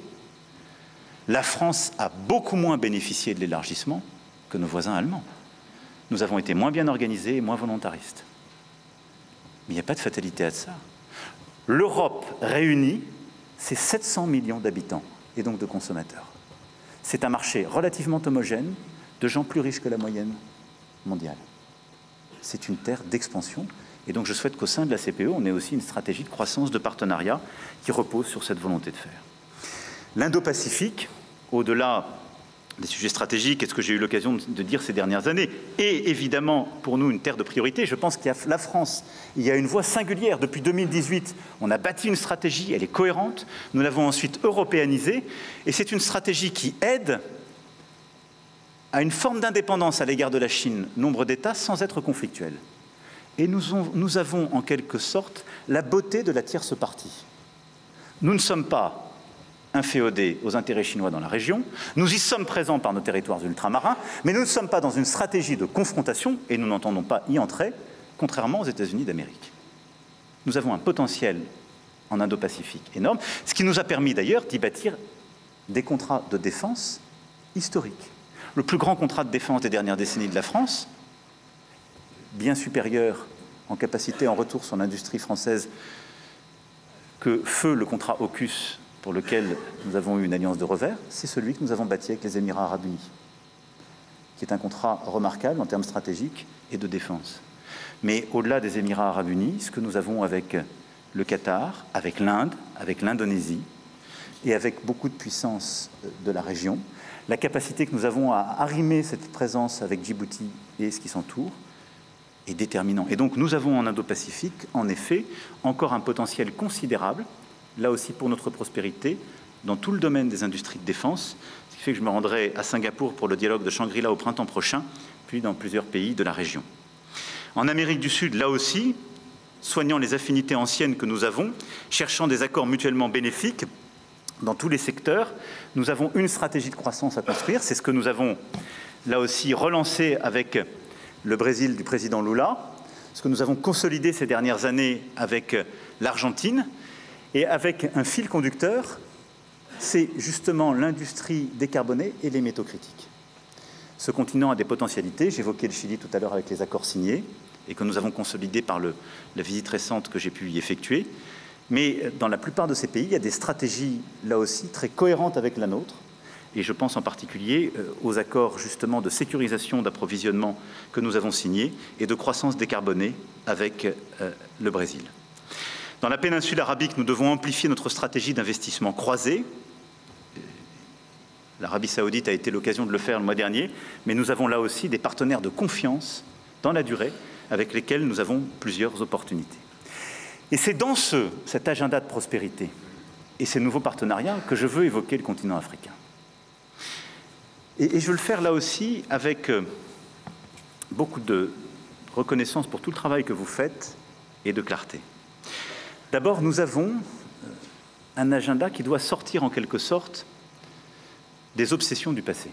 la France a beaucoup moins bénéficié de l'élargissement que nos voisins allemands. Nous avons été moins bien organisés et moins volontaristes. Mais il n'y a pas de fatalité à ça. L'Europe réunie, c'est 700 millions d'habitants et donc de consommateurs. C'est un marché relativement homogène, de gens plus riches que la moyenne mondiale. C'est une terre d'expansion. Et donc je souhaite qu'au sein de la CPE, on ait aussi une stratégie de croissance de partenariat qui repose sur cette volonté de faire. L'Indo-Pacifique, au-delà des sujets stratégiques, est ce que j'ai eu l'occasion de dire ces dernières années, est évidemment pour nous une terre de priorité. Je pense qu'il y a la France, il y a une voie singulière. Depuis 2018, on a bâti une stratégie, elle est cohérente. Nous l'avons ensuite européanisée. Et c'est une stratégie qui aide à une forme d'indépendance à l'égard de la Chine, nombre d'États, sans être conflictuels. Et nous avons en quelque sorte la beauté de la tierce partie. Nous ne sommes pas inféodés aux intérêts chinois dans la région, nous y sommes présents par nos territoires ultramarins, mais nous ne sommes pas dans une stratégie de confrontation, et nous n'entendons pas y entrer, contrairement aux États-Unis d'Amérique. Nous avons un potentiel en Indo-Pacifique énorme, ce qui nous a permis d'ailleurs d'y bâtir des contrats de défense historiques. Le plus grand contrat de défense des dernières décennies de la France, bien supérieur en capacité en retour sur l'industrie française que feu le contrat AUKUS pour lequel nous avons eu une alliance de revers, c'est celui que nous avons bâti avec les Émirats arabes unis, qui est un contrat remarquable en termes stratégiques et de défense. Mais au-delà des Émirats arabes unis, ce que nous avons avec le Qatar, avec l'Inde, avec l'Indonésie et avec beaucoup de puissances de la région, la capacité que nous avons à arrimer cette présence avec Djibouti et ce qui s'entoure est déterminant. Et donc nous avons en Indo-Pacifique, en effet, encore un potentiel considérable, là aussi pour notre prospérité, dans tout le domaine des industries de défense, ce qui fait que je me rendrai à Singapour pour le dialogue de Shangri-La au printemps prochain, puis dans plusieurs pays de la région. En Amérique du Sud, là aussi, soignant les affinités anciennes que nous avons, cherchant des accords mutuellement bénéfiques dans tous les secteurs, nous avons une stratégie de croissance à construire. C'est ce que nous avons, là aussi, relancé avec le Brésil du président Lula, ce que nous avons consolidé ces dernières années avec l'Argentine, et avec un fil conducteur, c'est justement l'industrie décarbonée et les métaux critiques. Ce continent a des potentialités. J'évoquais le Chili tout à l'heure avec les accords signés et que nous avons consolidés par la visite récente que j'ai pu y effectuer. Mais dans la plupart de ces pays, il y a des stratégies, là aussi, très cohérentes avec la nôtre. Et je pense en particulier aux accords justement de sécurisation d'approvisionnement que nous avons signés et de croissance décarbonée avec le Brésil. Dans la péninsule arabique, nous devons amplifier notre stratégie d'investissement croisé. L'Arabie saoudite a été l'occasion de le faire le mois dernier, mais nous avons là aussi des partenaires de confiance dans la durée avec lesquels nous avons plusieurs opportunités. Et c'est dans cet agenda de prospérité et ces nouveaux partenariats que je veux évoquer le continent africain. Et je veux le faire là aussi avec beaucoup de reconnaissance pour tout le travail que vous faites et de clarté. D'abord, nous avons un agenda qui doit sortir en quelque sorte des obsessions du passé.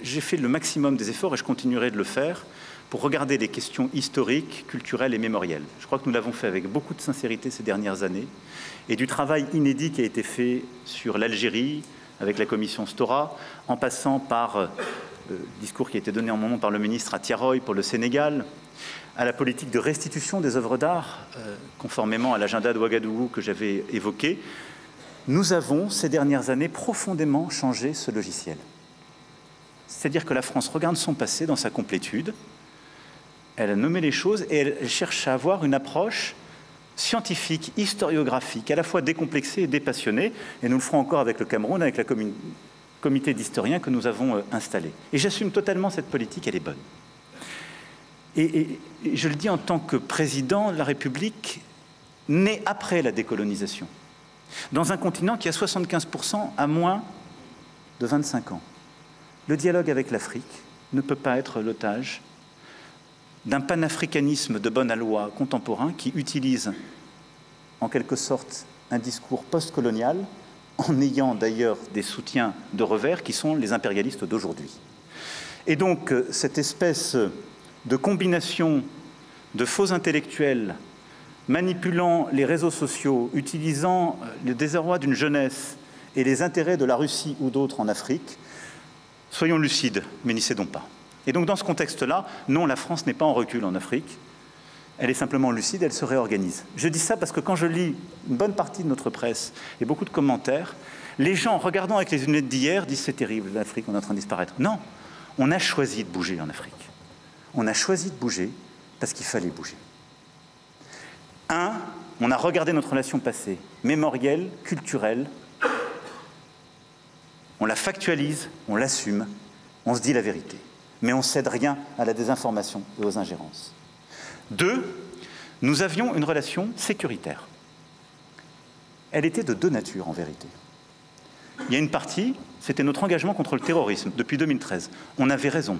J'ai fait le maximum des efforts et je continuerai de le faire pour regarder les questions historiques, culturelles et mémorielles. Je crois que nous l'avons fait avec beaucoup de sincérité ces dernières années et du travail inédit qui a été fait sur l'Algérie avec la commission Stora, en passant par le discours qui a été donné en mon nom par le ministre à Tiaroy pour le Sénégal, à la politique de restitution des œuvres d'art, conformément à l'agenda de Ouagadougou que j'avais évoqué. Nous avons, ces dernières années, profondément changé ce logiciel. C'est-à-dire que la France regarde son passé dans sa complétude, elle a nommé les choses et elle cherche à avoir une approche scientifique, historiographique, à la fois décomplexée et dépassionnée, et nous le ferons encore avec le Cameroun, avec le comité d'historiens que nous avons installé. Et j'assume totalement cette politique, elle est bonne. Et je le dis en tant que président de la République, né après la décolonisation, dans un continent qui a 75% à moins de 25 ans. Le dialogue avec l'Afrique ne peut pas être l'otage d'un panafricanisme de bonne aloi contemporain qui utilise en quelque sorte un discours post-colonial en ayant d'ailleurs des soutiens de revers qui sont les impérialistes d'aujourd'hui. Et donc cette espèce de combination de faux intellectuels manipulant les réseaux sociaux, utilisant le désarroi d'une jeunesse et les intérêts de la Russie ou d'autres en Afrique, soyons lucides, mais n'y cédons pas. Et donc dans ce contexte-là, non, la France n'est pas en recul en Afrique, elle est simplement lucide, elle se réorganise. Je dis ça parce que quand je lis une bonne partie de notre presse et beaucoup de commentaires, les gens, regardant avec les lunettes d'hier, disent « c'est terrible, l'Afrique, on est en train de disparaître ». Non, on a choisi de bouger en Afrique. On a choisi de bouger parce qu'il fallait bouger. On a regardé notre relation passée, mémorielle, culturelle, on la factualise, on l'assume, on se dit la vérité. Mais on ne cède rien à la désinformation et aux ingérences. 2, nous avions une relation sécuritaire. Elle était de deux natures, en vérité. il y a une partie, c'était notre engagement contre le terrorisme depuis 2013. On avait raison.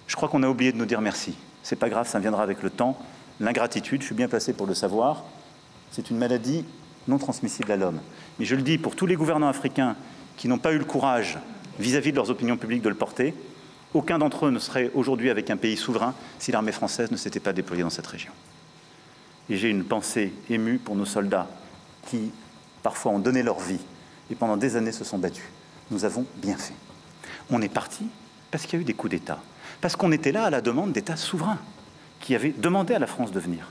Je crois qu'on a oublié de nous dire merci. C'est pas grave, ça viendra avec le temps. L'ingratitude, je suis bien placé pour le savoir, c'est une maladie non transmissible à l'homme. Mais je le dis pour tous les gouvernants africains qui n'ont pas eu le courage, vis-à-vis de leurs opinions publiques, de le porter, aucun d'entre eux ne serait aujourd'hui avec un pays souverain si l'armée française ne s'était pas déployée dans cette région. Et j'ai une pensée émue pour nos soldats qui, parfois, ont donné leur vie et pendant des années se sont battus. Nous avons bien fait. On est parti parce qu'il y a eu des coups d'État, parce qu'on était là à la demande d'États souverains qui avaient demandé à la France de venir.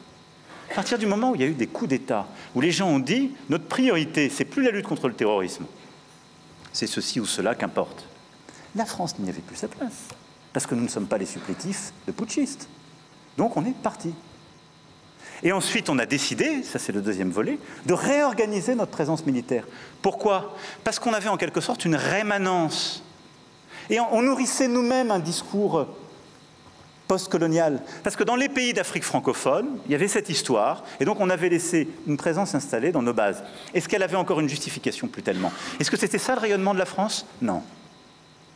À partir du moment où il y a eu des coups d'État, où les gens ont dit « notre priorité, c'est plus la lutte contre le terrorisme, c'est ceci ou cela, qu'importe », la France n'y avait plus sa place, parce que nous ne sommes pas les supplétifs de putschistes. Donc on est parti. Et ensuite, on a décidé, ça c'est le deuxième volet, de réorganiser notre présence militaire. Pourquoi? Parce qu'on avait en quelque sorte une rémanence. Et on nourrissait nous-mêmes un discours post-colonial. Parce que dans les pays d'Afrique francophone, il y avait cette histoire, et donc on avait laissé une présence installée dans nos bases. Est-ce qu'elle avait encore une justification? Plus tellement. Est-ce que c'était ça le rayonnement de la France? Non.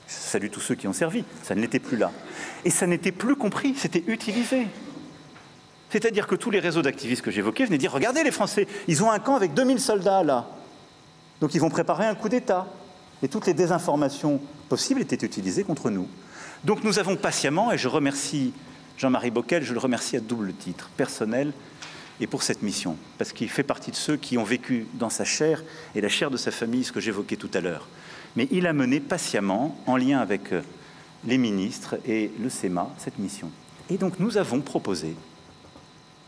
Je salue tous ceux qui ont servi, ça ne l'était plus là. Et ça n'était plus compris, c'était utilisé. C'est-à-dire que tous les réseaux d'activistes que j'évoquais venaient dire « Regardez les Français, ils ont un camp avec 2000 soldats là. Donc ils vont préparer un coup d'État. » Et toutes les désinformations possibles étaient utilisées contre nous. Donc nous avons patiemment, et je remercie Jean-Marie Bockel, je le remercie à double titre, personnel et pour cette mission, parce qu'il fait partie de ceux qui ont vécu dans sa chair et la chair de sa famille ce que j'évoquais tout à l'heure. Mais il a mené patiemment, en lien avec les ministres et le SEMA, cette mission. Et donc nous avons proposé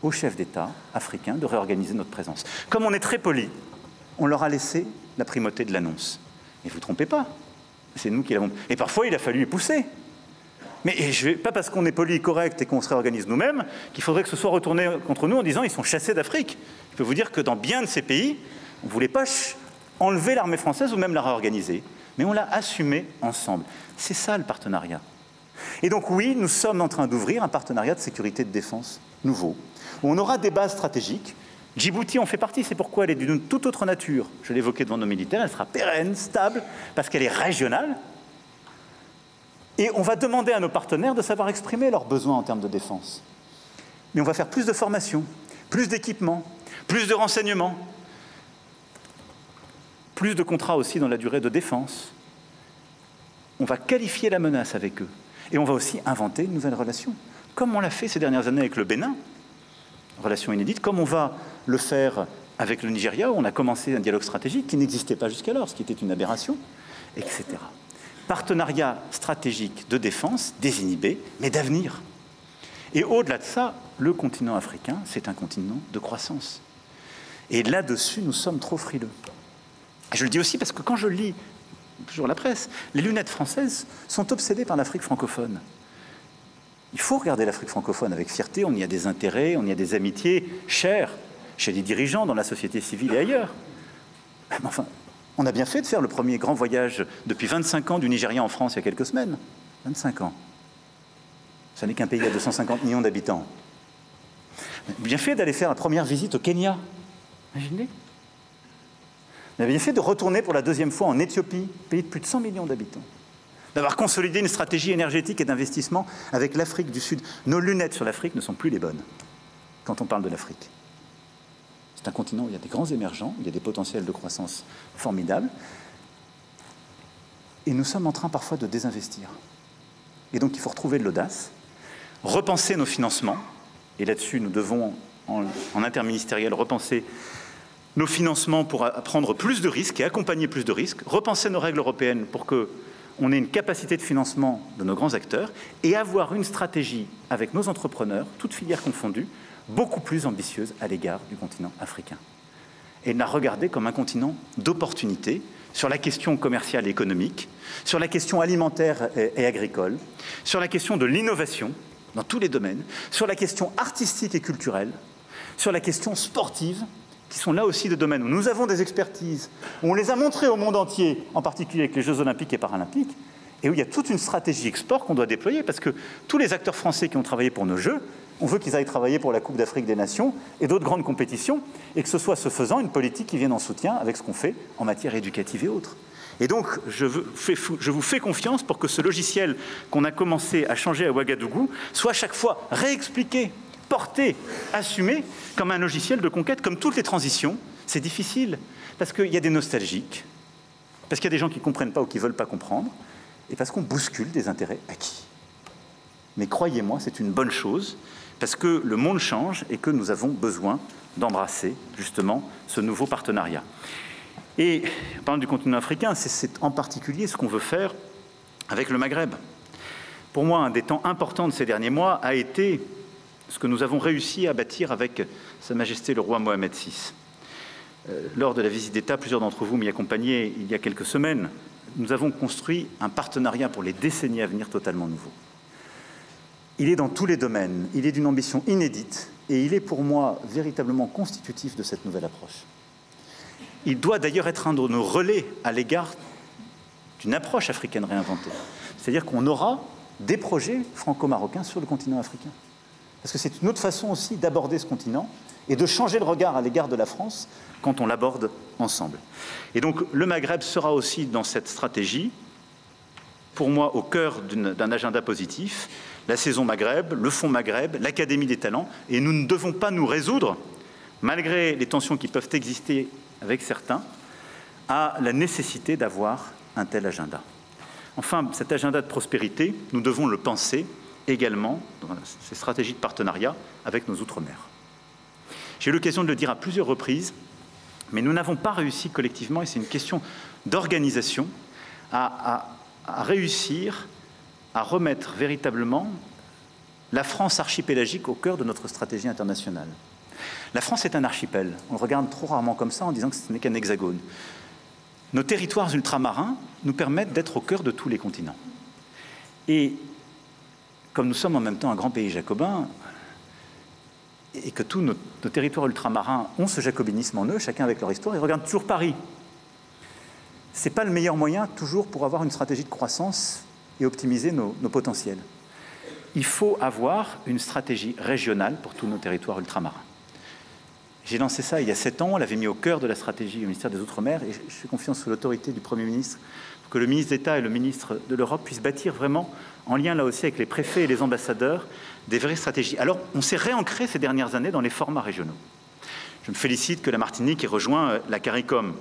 aux chefs d'État africains de réorganiser notre présence. Comme on est très poli, on leur a laissé la primauté de l'annonce. Mais vous ne trompez pas, c'est nous qui l'avons... Et parfois, il a fallu les pousser. Mais pas parce qu'on est poli et correct et qu'on se réorganise nous-mêmes qu'il faudrait que ce soit retourné contre nous en disant ils sont chassés d'Afrique. Je peux vous dire que dans bien de ces pays, on ne voulait pas enlever l'armée française ou même la réorganiser. Mais on l'a assumé ensemble. C'est ça le partenariat. Et donc oui, nous sommes en train d'ouvrir un partenariat de sécurité et de défense nouveau, où on aura des bases stratégiques. Djibouti en fait partie, c'est pourquoi elle est d'une toute autre nature. Je l'évoquais devant nos militaires, elle sera pérenne, stable, parce qu'elle est régionale. Et on va demander à nos partenaires de savoir exprimer leurs besoins en termes de défense. Mais on va faire plus de formation, plus d'équipements, plus de renseignements, plus de contrats aussi dans la durée de défense. On va qualifier la menace avec eux. Et on va aussi inventer une nouvelle relation, comme on l'a fait ces dernières années avec le Bénin, relation inédite, comme on va le faire avec le Nigeria, où on a commencé un dialogue stratégique qui n'existait pas jusqu'alors, ce qui était une aberration, etc. Partenariat stratégique de défense, désinhibé, mais d'avenir. Et au-delà de ça, le continent africain, c'est un continent de croissance. Et là-dessus, nous sommes trop frileux. Je le dis aussi parce que quand je lis toujours la presse, les lunettes françaises sont obsédées par l'Afrique francophone. Il faut regarder l'Afrique francophone avec fierté, on y a des intérêts, on y a des amitiés chères chez les dirigeants, dans la société civile et ailleurs. Mais enfin, on a bien fait de faire le premier grand voyage depuis 25 ans du Nigeria en France il y a quelques semaines. 25 ans. Ça n'est qu'un pays à 250 millions d'habitants. Bien fait d'aller faire la première visite au Kenya. Imaginez. On a bien fait de retourner pour la deuxième fois en Éthiopie, pays de plus de 100 millions d'habitants. D'avoir consolidé une stratégie énergétique et d'investissement avec l'Afrique du Sud. Nos lunettes sur l'Afrique ne sont plus les bonnes quand on parle de l'Afrique. C'est un continent où il y a des grands émergents, il y a des potentiels de croissance formidables. Et nous sommes en train parfois de désinvestir. Et donc il faut retrouver de l'audace, repenser nos financements. Et là-dessus, nous devons, en interministériel, repenser nos financements pour prendre plus de risques et accompagner plus de risques, repenser nos règles européennes pour qu'on ait une capacité de financement de nos grands acteurs et avoir une stratégie avec nos entrepreneurs, toutes filières confondues, beaucoup plus ambitieuse à l'égard du continent africain. Et la regarder comme un continent d'opportunités sur la question commerciale et économique, sur la question alimentaire et agricole, sur la question de l'innovation dans tous les domaines, sur la question artistique et culturelle, sur la question sportive, qui sont là aussi des domaines où nous avons des expertises, où on les a montrées au monde entier, en particulier avec les Jeux olympiques et paralympiques, et où il y a toute une stratégie export qu'on doit déployer, parce que tous les acteurs français qui ont travaillé pour nos Jeux, on veut qu'ils aillent travailler pour la Coupe d'Afrique des Nations et d'autres grandes compétitions, et que ce soit, ce faisant, une politique qui vienne en soutien avec ce qu'on fait en matière éducative et autres. Et donc, je vous fais confiance pour que ce logiciel qu'on a commencé à changer à Ouagadougou soit à chaque fois réexpliqué, porté, assumé comme un logiciel de conquête, comme toutes les transitions. C'est difficile, parce qu'il y a des nostalgiques, parce qu'il y a des gens qui ne comprennent pas ou qui ne veulent pas comprendre, et parce qu'on bouscule des intérêts acquis. Mais croyez-moi, c'est une bonne chose, parce que le monde change et que nous avons besoin d'embrasser, justement, ce nouveau partenariat. Et, en parlant du continent africain, c'est en particulier ce qu'on veut faire avec le Maghreb. Pour moi, un des temps importants de ces derniers mois a été ce que nous avons réussi à bâtir avec Sa Majesté le roi Mohamed VI. Lors de la visite d'État, plusieurs d'entre vous m'y accompagnaient il y a quelques semaines. Nous avons construit un partenariat pour les décennies à venir totalement nouveau. Il est dans tous les domaines, il est d'une ambition inédite et il est pour moi véritablement constitutif de cette nouvelle approche. Il doit d'ailleurs être un de nos relais à l'égard d'une approche africaine réinventée. C'est-à-dire qu'on aura des projets franco-marocains sur le continent africain. Parce que c'est une autre façon aussi d'aborder ce continent et de changer le regard à l'égard de la France quand on l'aborde ensemble. Et donc le Maghreb sera aussi dans cette stratégie, pour moi au cœur d'un agenda positif, la saison Maghreb, le Fonds Maghreb, l'Académie des talents, et nous ne devons pas nous résoudre, malgré les tensions qui peuvent exister avec certains, à la nécessité d'avoir un tel agenda. Enfin, cet agenda de prospérité, nous devons le penser également dans ces stratégies de partenariat avec nos Outre-mer. J'ai eu l'occasion de le dire à plusieurs reprises, mais nous n'avons pas réussi collectivement, et c'est une question d'organisation, à réussir à remettre véritablement la France archipélagique au cœur de notre stratégie internationale. La France est un archipel. On le regarde trop rarement comme ça en disant que ce n'est qu'un hexagone. Nos territoires ultramarins nous permettent d'être au cœur de tous les continents. Et comme nous sommes en même temps un grand pays jacobin, et que tous nos territoires ultramarins ont ce jacobinisme en eux, chacun avec leur histoire, ils regardent toujours Paris. Ce n'est pas le meilleur moyen toujours pour avoir une stratégie de croissance et optimiser nos potentiels. Il faut avoir une stratégie régionale pour tous nos territoires ultramarins. J'ai lancé ça il y a 7 ans, on l'avait mis au cœur de la stratégie au ministère des Outre-mer, et je fais confiance sous l'autorité du Premier ministre pour que le ministre d'État et le ministre de l'Europe puissent bâtir vraiment, en lien là aussi avec les préfets et les ambassadeurs, des vraies stratégies. Alors, on s'est réancré ces dernières années dans les formats régionaux. Je me félicite que la Martinique ait rejoint la CARICOM.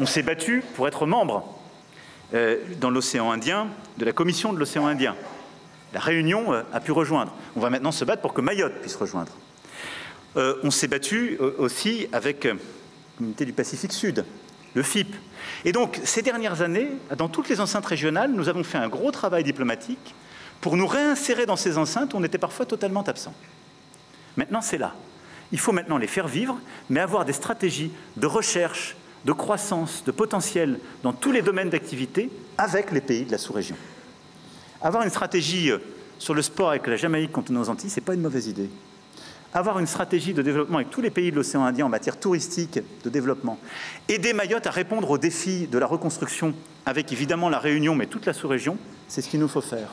On s'est battu pour être membre dans l'océan Indien, de la Commission de l'océan Indien. La Réunion a pu rejoindre. On va maintenant se battre pour que Mayotte puisse rejoindre. On s'est battu aussi avec l'Unité du Pacifique Sud, le FIP. Et donc, ces dernières années, dans toutes les enceintes régionales, nous avons fait un gros travail diplomatique pour nous réinsérer dans ces enceintes où on était parfois totalement absents. Maintenant, c'est là. Il faut maintenant les faire vivre, mais avoir des stratégies de recherche, de croissance, de potentiel dans tous les domaines d'activité avec les pays de la sous-région. Avoir une stratégie sur le sport avec la Jamaïque contre nos Antilles, ce n'est pas une mauvaise idée. Avoir une stratégie de développement avec tous les pays de l'océan Indien en matière touristique, de développement. Aider Mayotte à répondre aux défis de la reconstruction avec évidemment la Réunion, mais toute la sous-région, c'est ce qu'il nous faut faire.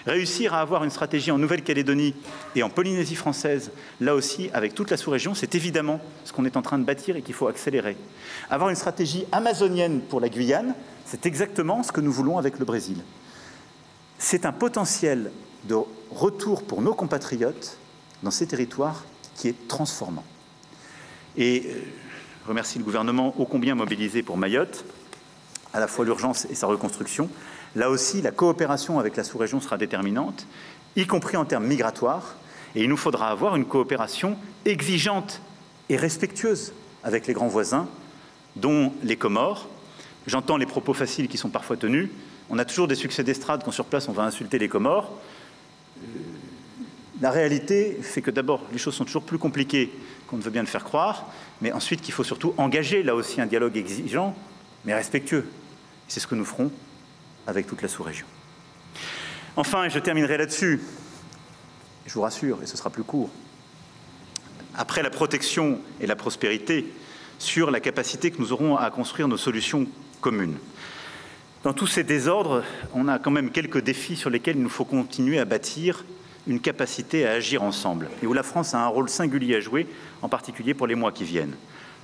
Réussir à avoir une stratégie en Nouvelle-Calédonie et en Polynésie française, là aussi, avec toute la sous-région, c'est évidemment ce qu'on est en train de bâtir et qu'il faut accélérer. Avoir une stratégie amazonienne pour la Guyane, c'est exactement ce que nous voulons avec le Brésil. C'est un potentiel de retour pour nos compatriotes dans ces territoires qui est transformant. Et je remercie le gouvernement ô combien mobilisé pour Mayotte, à la fois l'urgence et sa reconstruction. Là aussi, la coopération avec la sous-région sera déterminante, y compris en termes migratoires, et il nous faudra avoir une coopération exigeante et respectueuse avec les grands voisins, dont les Comores. J'entends les propos faciles qui sont parfois tenus. On a toujours des succès d'estrade quand sur place on va insulter les Comores. La réalité fait que d'abord, les choses sont toujours plus compliquées qu'on ne veut bien le faire croire, mais ensuite qu'il faut surtout engager là aussi un dialogue exigeant, mais respectueux. C'est ce que nous ferons avec toute la sous-région. Enfin, et je terminerai là-dessus, je vous rassure, et ce sera plus court, après la protection et la prospérité, sur la capacité que nous aurons à construire nos solutions communes. Dans tous ces désordres, on a quand même quelques défis sur lesquels il nous faut continuer à bâtir une capacité à agir ensemble, et où la France a un rôle singulier à jouer, en particulier pour les mois qui viennent.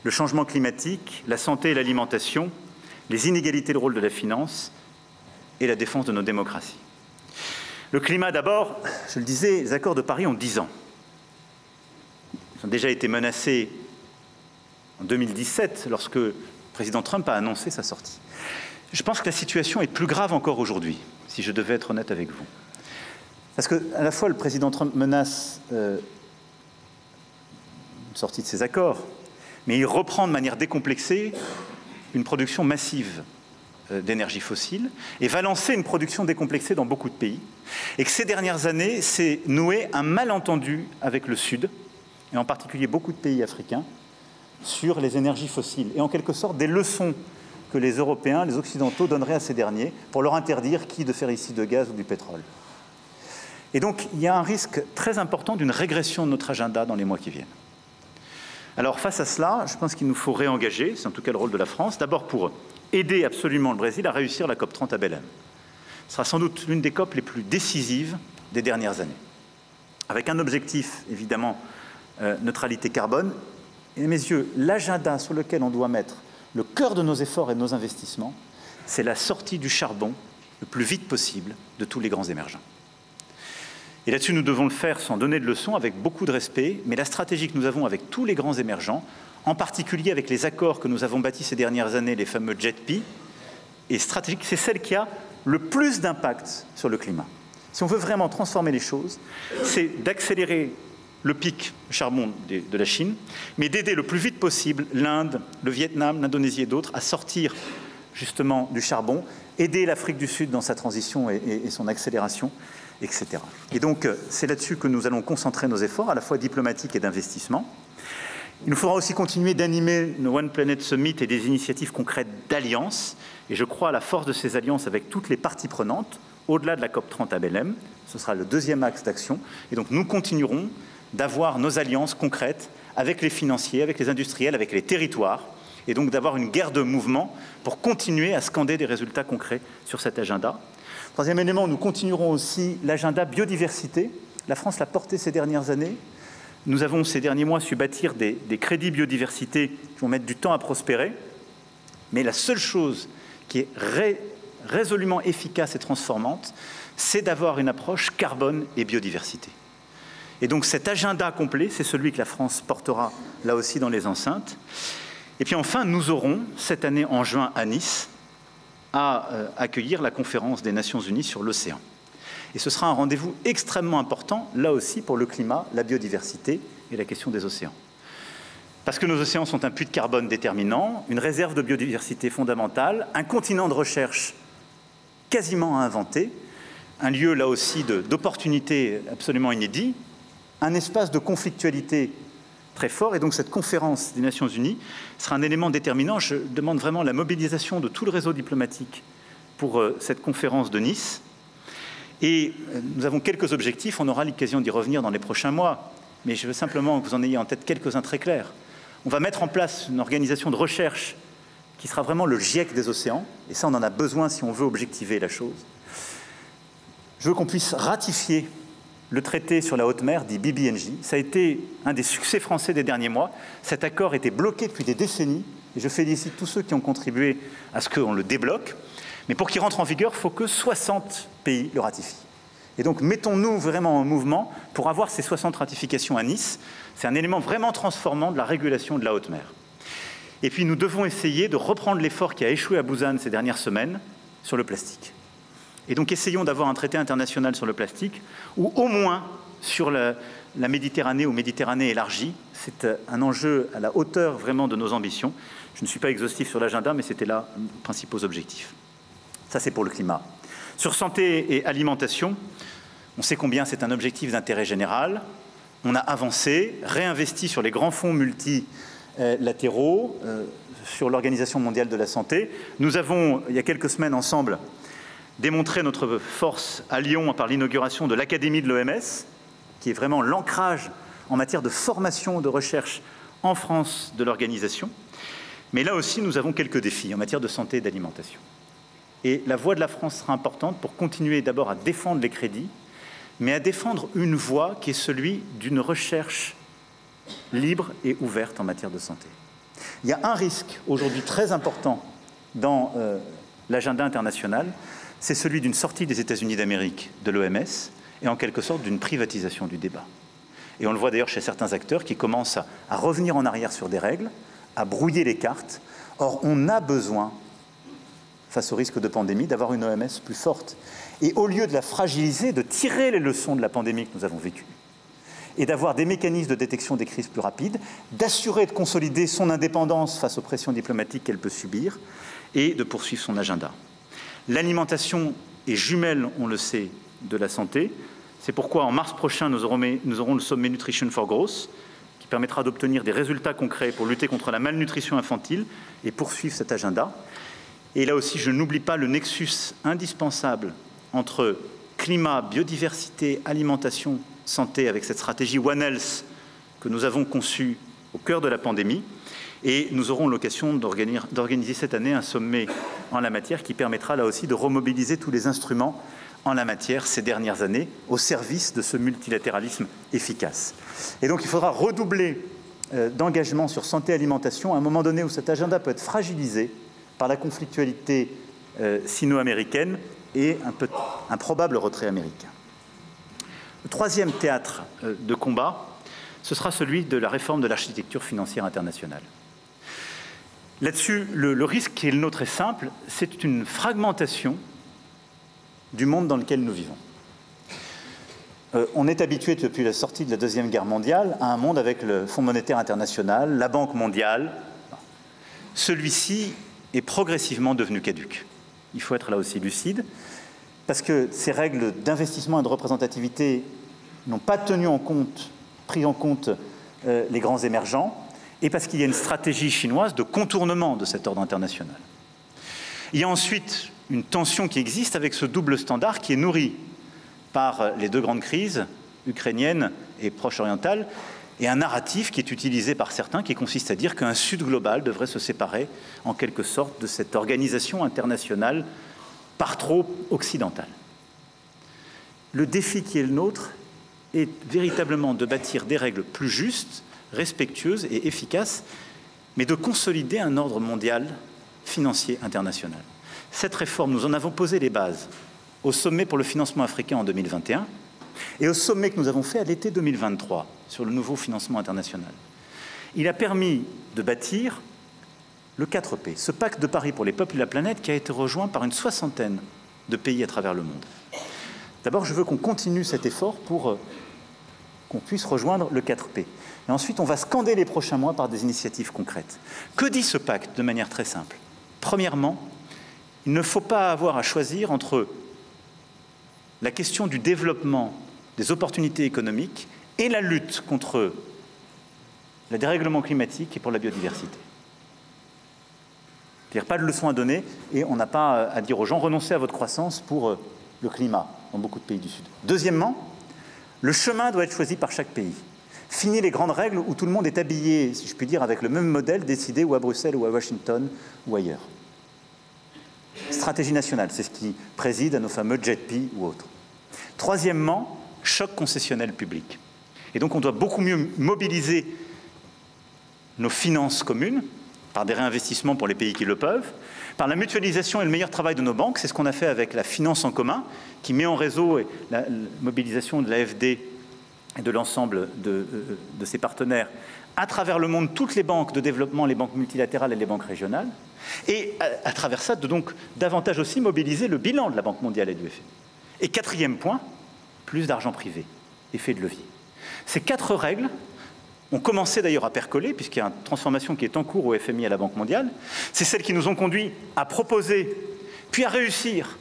Le changement climatique, la santé et l'alimentation, les inégalités de rôle de la finance et la défense de nos démocraties. Le climat d'abord, je le disais, les accords de Paris ont 10 ans. Ils ont déjà été menacés en 2017, lorsque le président Trump a annoncé sa sortie. Je pense que la situation est plus grave encore aujourd'hui, si je devais être honnête avec vous. Parce qu'à la fois, le président Trump menace une sortie de ces accords, mais il reprend de manière décomplexée une production massive d'énergie fossile et va lancer une production décomplexée dans beaucoup de pays. Et que ces dernières années, s'est noué un malentendu avec le Sud, et en particulier beaucoup de pays africains, sur les énergies fossiles, et en quelque sorte des leçons que les Européens, les Occidentaux donneraient à ces derniers pour leur interdire qui de faire ici de gaz ou du pétrole. Et donc, il y a un risque très important d'une régression de notre agenda dans les mois qui viennent. Alors, face à cela, je pense qu'il nous faut réengager, c'est en tout cas le rôle de la France, d'abord pour aider absolument le Brésil à réussir la COP30 à Belém. Ce sera sans doute l'une des COP les plus décisives des dernières années, avec un objectif, évidemment, neutralité carbone. Et à mes yeux, l'agenda sur lequel on doit mettre le cœur de nos efforts et de nos investissements, c'est la sortie du charbon le plus vite possible de tous les grands émergents. Et là-dessus, nous devons le faire sans donner de leçons, avec beaucoup de respect, mais la stratégie que nous avons avec tous les grands émergents, en particulier avec les accords que nous avons bâtis ces dernières années, les fameux JETP, est stratégique, c'est celle qui a le plus d'impact sur le climat. Si on veut vraiment transformer les choses, c'est d'accélérer le pic charbon de la Chine, mais d'aider le plus vite possible l'Inde, le Vietnam, l'Indonésie et d'autres à sortir justement du charbon, aider l'Afrique du Sud dans sa transition et son accélération, etc. Et donc, c'est là-dessus que nous allons concentrer nos efforts, à la fois diplomatiques et d'investissement. Il nous faudra aussi continuer d'animer nos One Planet Summit et des initiatives concrètes d'alliance, et je crois à la force de ces alliances avec toutes les parties prenantes, au-delà de la COP30 à Belém. Ce sera le deuxième axe d'action, et donc nous continuerons d'avoir nos alliances concrètes avec les financiers, avec les industriels, avec les territoires, et donc d'avoir une guerre de mouvement pour continuer à scander des résultats concrets sur cet agenda. Troisième élément, nous continuerons aussi l'agenda biodiversité. La France l'a porté ces dernières années. Nous avons ces derniers mois su bâtir des crédits biodiversité qui vont mettre du temps à prospérer, mais la seule chose qui est résolument efficace et transformante, c'est d'avoir une approche carbone et biodiversité. Et donc cet agenda complet, c'est celui que la France portera là aussi dans les enceintes. Et puis enfin, nous aurons cette année en juin à Nice à accueillir la conférence des Nations Unies sur l'océan. Et ce sera un rendez-vous extrêmement important, là aussi, pour le climat, la biodiversité et la question des océans. Parce que nos océans sont un puits de carbone déterminant, une réserve de biodiversité fondamentale, un continent de recherche quasiment à inventer, un lieu là aussi d'opportunités absolument inédit, un espace de conflictualité très fort, et donc cette conférence des Nations Unies sera un élément déterminant. Je demande vraiment la mobilisation de tout le réseau diplomatique pour cette conférence de Nice. Et nous avons quelques objectifs, on aura l'occasion d'y revenir dans les prochains mois, mais je veux simplement que vous en ayez en tête quelques-uns très clairs. On va mettre en place une organisation de recherche qui sera vraiment le GIEC des océans, et ça on en a besoin si on veut objectiver la chose. Je veux qu'on puisse ratifier le traité sur la haute mer, dit BBNJ. Ça a été un des succès français des derniers mois. Cet accord était bloqué depuis des décennies, et je félicite tous ceux qui ont contribué à ce qu'on le débloque. Mais pour qu'il rentre en vigueur, il faut que 60 pays le ratifient. Et donc, mettons-nous vraiment en mouvement pour avoir ces 60 ratifications à Nice. C'est un élément vraiment transformant de la régulation de la haute mer. Et puis, nous devons essayer de reprendre l'effort qui a échoué à Busan ces dernières semaines sur le plastique. Et donc, essayons d'avoir un traité international sur le plastique, ou au moins sur la Méditerranée ou Méditerranée élargie. C'est un enjeu à la hauteur vraiment de nos ambitions. Je ne suis pas exhaustif sur l'agenda, mais c'était là les principaux objectifs. Ça, c'est pour le climat. Sur santé et alimentation, on sait combien c'est un objectif d'intérêt général. On a avancé, réinvesti sur les grands fonds multilatéraux, sur l'Organisation mondiale de la santé. Nous avons, il y a quelques semaines ensemble, démontré notre force à Lyon par l'inauguration de l'Académie de l'OMS, qui est vraiment l'ancrage en matière de formation, de recherche en France de l'organisation. Mais là aussi, nous avons quelques défis en matière de santé et d'alimentation. Et la voix de la France sera importante pour continuer d'abord à défendre les crédits, mais à défendre une voie qui est celui d'une recherche libre et ouverte en matière de santé. Il y a un risque aujourd'hui très important dans l'agenda international, c'est celui d'une sortie des États-Unis d'Amérique de l'OMS et en quelque sorte d'une privatisation du débat. Et on le voit d'ailleurs chez certains acteurs qui commencent à revenir en arrière sur des règles, à brouiller les cartes. Or, on a besoin, face au risque de pandémie, d'avoir une OMS plus forte. Et au lieu de la fragiliser, de tirer les leçons de la pandémie que nous avons vécue, et d'avoir des mécanismes de détection des crises plus rapides, d'assurer et de consolider son indépendance face aux pressions diplomatiques qu'elle peut subir, et de poursuivre son agenda. L'alimentation est jumelle, on le sait, de la santé. C'est pourquoi, en mars prochain, nous aurons le sommet Nutrition for Growth, qui permettra d'obtenir des résultats concrets pour lutter contre la malnutrition infantile et poursuivre cet agenda. Et là aussi, je n'oublie pas le nexus indispensable entre climat, biodiversité, alimentation, santé, avec cette stratégie One Health que nous avons conçue au cœur de la pandémie. Et nous aurons l'occasion d'organiser cette année un sommet en la matière qui permettra là aussi de remobiliser tous les instruments en la matière ces dernières années au service de ce multilatéralisme efficace. Et donc il faudra redoubler d'engagement sur santé et alimentation à un moment donné où cet agenda peut être fragilisé par la conflictualité sino-américaine et un probable retrait américain. Le troisième théâtre de combat, ce sera celui de la réforme de l'architecture financière internationale. Là-dessus, le risque qui est le nôtre est simple, c'est une fragmentation du monde dans lequel nous vivons. On est habitué depuis la sortie de la Deuxième Guerre mondiale à un monde avec le Fonds monétaire international, la Banque mondiale. Celui-ci est progressivement devenu caduc. Il faut être là aussi lucide, parce que ces règles d'investissement et de représentativité n'ont pas pris en compte les grands émergents, et parce qu'il y a une stratégie chinoise de contournement de cet ordre international. Il y a ensuite une tension qui existe avec ce double standard qui est nourri par les deux grandes crises, ukrainienne et proche-orientale, et un narratif qui est utilisé par certains qui consiste à dire qu'un Sud global devrait se séparer en quelque sorte de cette organisation internationale par trop occidentale. Le défi qui est le nôtre est véritablement de bâtir des règles plus justes, respectueuses et efficaces, mais de consolider un ordre mondial financier international. Cette réforme, nous en avons posé les bases au sommet pour le financement africain en 2021 et au sommet que nous avons fait à l'été 2023 sur le nouveau financement international. Il a permis de bâtir le 4P, ce pacte de Paris pour les peuples et la planète qui a été rejoint par une soixantaine de pays à travers le monde. D'abord, je veux qu'on continue cet effort pour qu'on puisse rejoindre le 4P. Et ensuite, on va scander les prochains mois par des initiatives concrètes. Que dit ce pacte de manière très simple? Premièrement, il ne faut pas avoir à choisir entre la question du développement des opportunités économiques et la lutte contre le dérèglement climatique et pour la biodiversité. C'est-à-dire pas de leçons à donner et on n'a pas à dire aux gens renoncez à votre croissance pour le climat dans beaucoup de pays du Sud. Deuxièmement, le chemin doit être choisi par chaque pays. Fini les grandes règles où tout le monde est habillé, si je puis dire, avec le même modèle décidé ou à Bruxelles ou à Washington ou ailleurs. Stratégie nationale, c'est ce qui préside à nos fameux JETP ou autres. Troisièmement, choc concessionnel public. Et donc on doit beaucoup mieux mobiliser nos finances communes par des réinvestissements pour les pays qui le peuvent, par la mutualisation et le meilleur travail de nos banques. C'est ce qu'on a fait avec la finance en commun, qui met en réseau la mobilisation de l'AFD et de l'ensemble de ses partenaires à travers le monde, toutes les banques de développement, les banques multilatérales et les banques régionales, et à travers ça, de donc davantage aussi mobiliser le bilan de la Banque mondiale et du FMI. Et quatrième point, plus d'argent privé, effet de levier. Ces 4 règles ont commencé d'ailleurs à percoler, puisqu'il y a une transformation qui est en cours au FMI et à la Banque mondiale. C'est celles qui nous ont conduits à proposer, puis à réussir,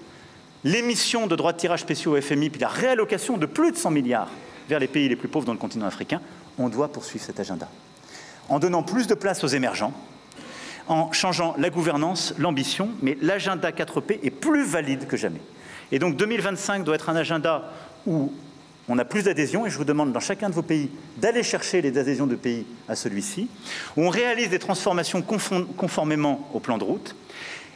l'émission de droits de tirage spéciaux au FMI, puis la réallocation de plus de 100 milliards vers les pays les plus pauvres dans le continent africain. On doit poursuivre cet agenda. En donnant plus de place aux émergents, en changeant la gouvernance, l'ambition, mais l'agenda 4P est plus valide que jamais. Et donc 2025 doit être un agenda où on a plus d'adhésions, et je vous demande dans chacun de vos pays d'aller chercher les adhésions de pays à celui-ci, où on réalise des transformations conformément au plan de route,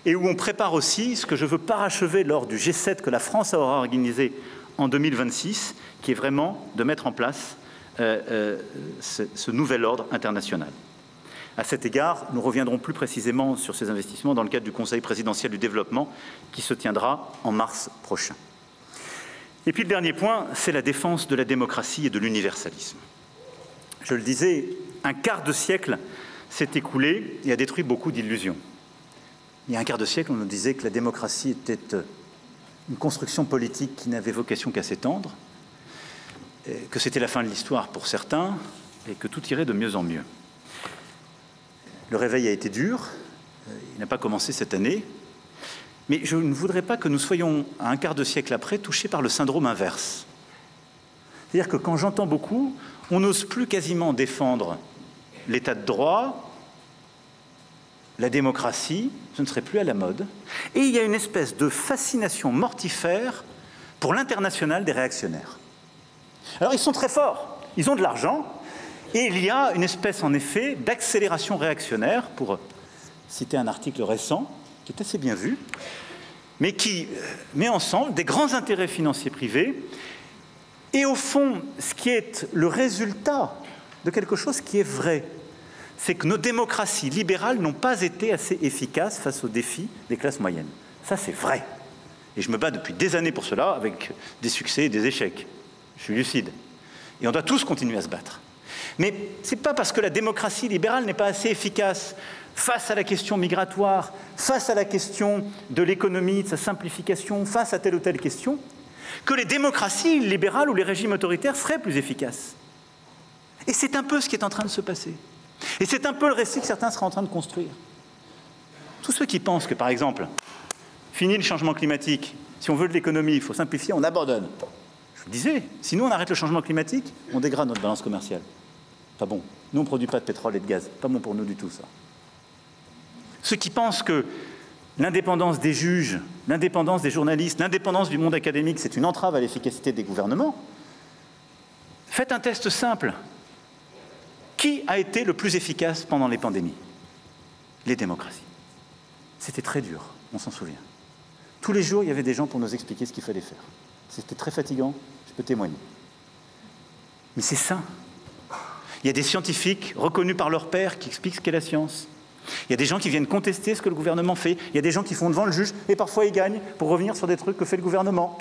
et où on prépare aussi ce que je veux parachever lors du G7 que la France aura organisé en 2026, qui est vraiment de mettre en place ce nouvel ordre international. À cet égard, nous reviendrons plus précisément sur ces investissements dans le cadre du Conseil présidentiel du développement qui se tiendra en mars prochain. Et puis le dernier point, c'est la défense de la démocratie et de l'universalisme. Je le disais, un quart de siècle s'est écoulé et a détruit beaucoup d'illusions. Il y a un quart de siècle, on nous disait que la démocratie était une construction politique qui n'avait vocation qu'à s'étendre, que c'était la fin de l'histoire pour certains et que tout irait de mieux en mieux. Le réveil a été dur, il n'a pas commencé cette année, mais je ne voudrais pas que nous soyons, à un quart de siècle après, touchés par le syndrome inverse. C'est-à-dire que quand j'entends beaucoup, on n'ose plus quasiment défendre l'état de droit, la démocratie, ce ne serait plus à la mode. Et il y a une espèce de fascination mortifère pour l'international des réactionnaires. Alors ils sont très forts, ils ont de l'argent, et il y a une espèce en effet d'accélération réactionnaire, pour citer un article récent, qui est assez bien vu, mais qui met ensemble des grands intérêts financiers privés, et au fond, ce qui est le résultat de quelque chose qui est vrai, c'est que nos démocraties libérales n'ont pas été assez efficaces face aux défis des classes moyennes. Ça, c'est vrai. Et je me bats depuis des années pour cela, avec des succès et des échecs. Je suis lucide. Et on doit tous continuer à se battre. Mais ce n'est pas parce que la démocratie libérale n'est pas assez efficace face à la question migratoire, face à la question de l'économie, de sa simplification, face à telle ou telle question, que les démocraties libérales ou les régimes autoritaires seraient plus efficaces. Et c'est un peu ce qui est en train de se passer. Et c'est un peu le récit que certains seraient en train de construire. Tous ceux qui pensent que, par exemple, fini le changement climatique, si on veut de l'économie, il faut simplifier, on abandonne. Je vous disais, si nous on arrête le changement climatique, on dégrade notre balance commerciale. Pas bon. Nous on ne produit pas de pétrole et de gaz. Pas bon pour nous du tout, ça. Ceux qui pensent que l'indépendance des juges, l'indépendance des journalistes, l'indépendance du monde académique, c'est une entrave à l'efficacité des gouvernements, faites un test simple. Qui a été le plus efficace pendant les pandémies? Les démocraties. C'était très dur, on s'en souvient. Tous les jours, il y avait des gens pour nous expliquer ce qu'il fallait faire. C'était très fatigant, je peux témoigner. Mais c'est ça. Il y a des scientifiques reconnus par leurs pairs qui expliquent ce qu'est la science. Il y a des gens qui viennent contester ce que le gouvernement fait. Il y a des gens qui font devant le juge et parfois ils gagnent pour revenir sur des trucs que fait le gouvernement.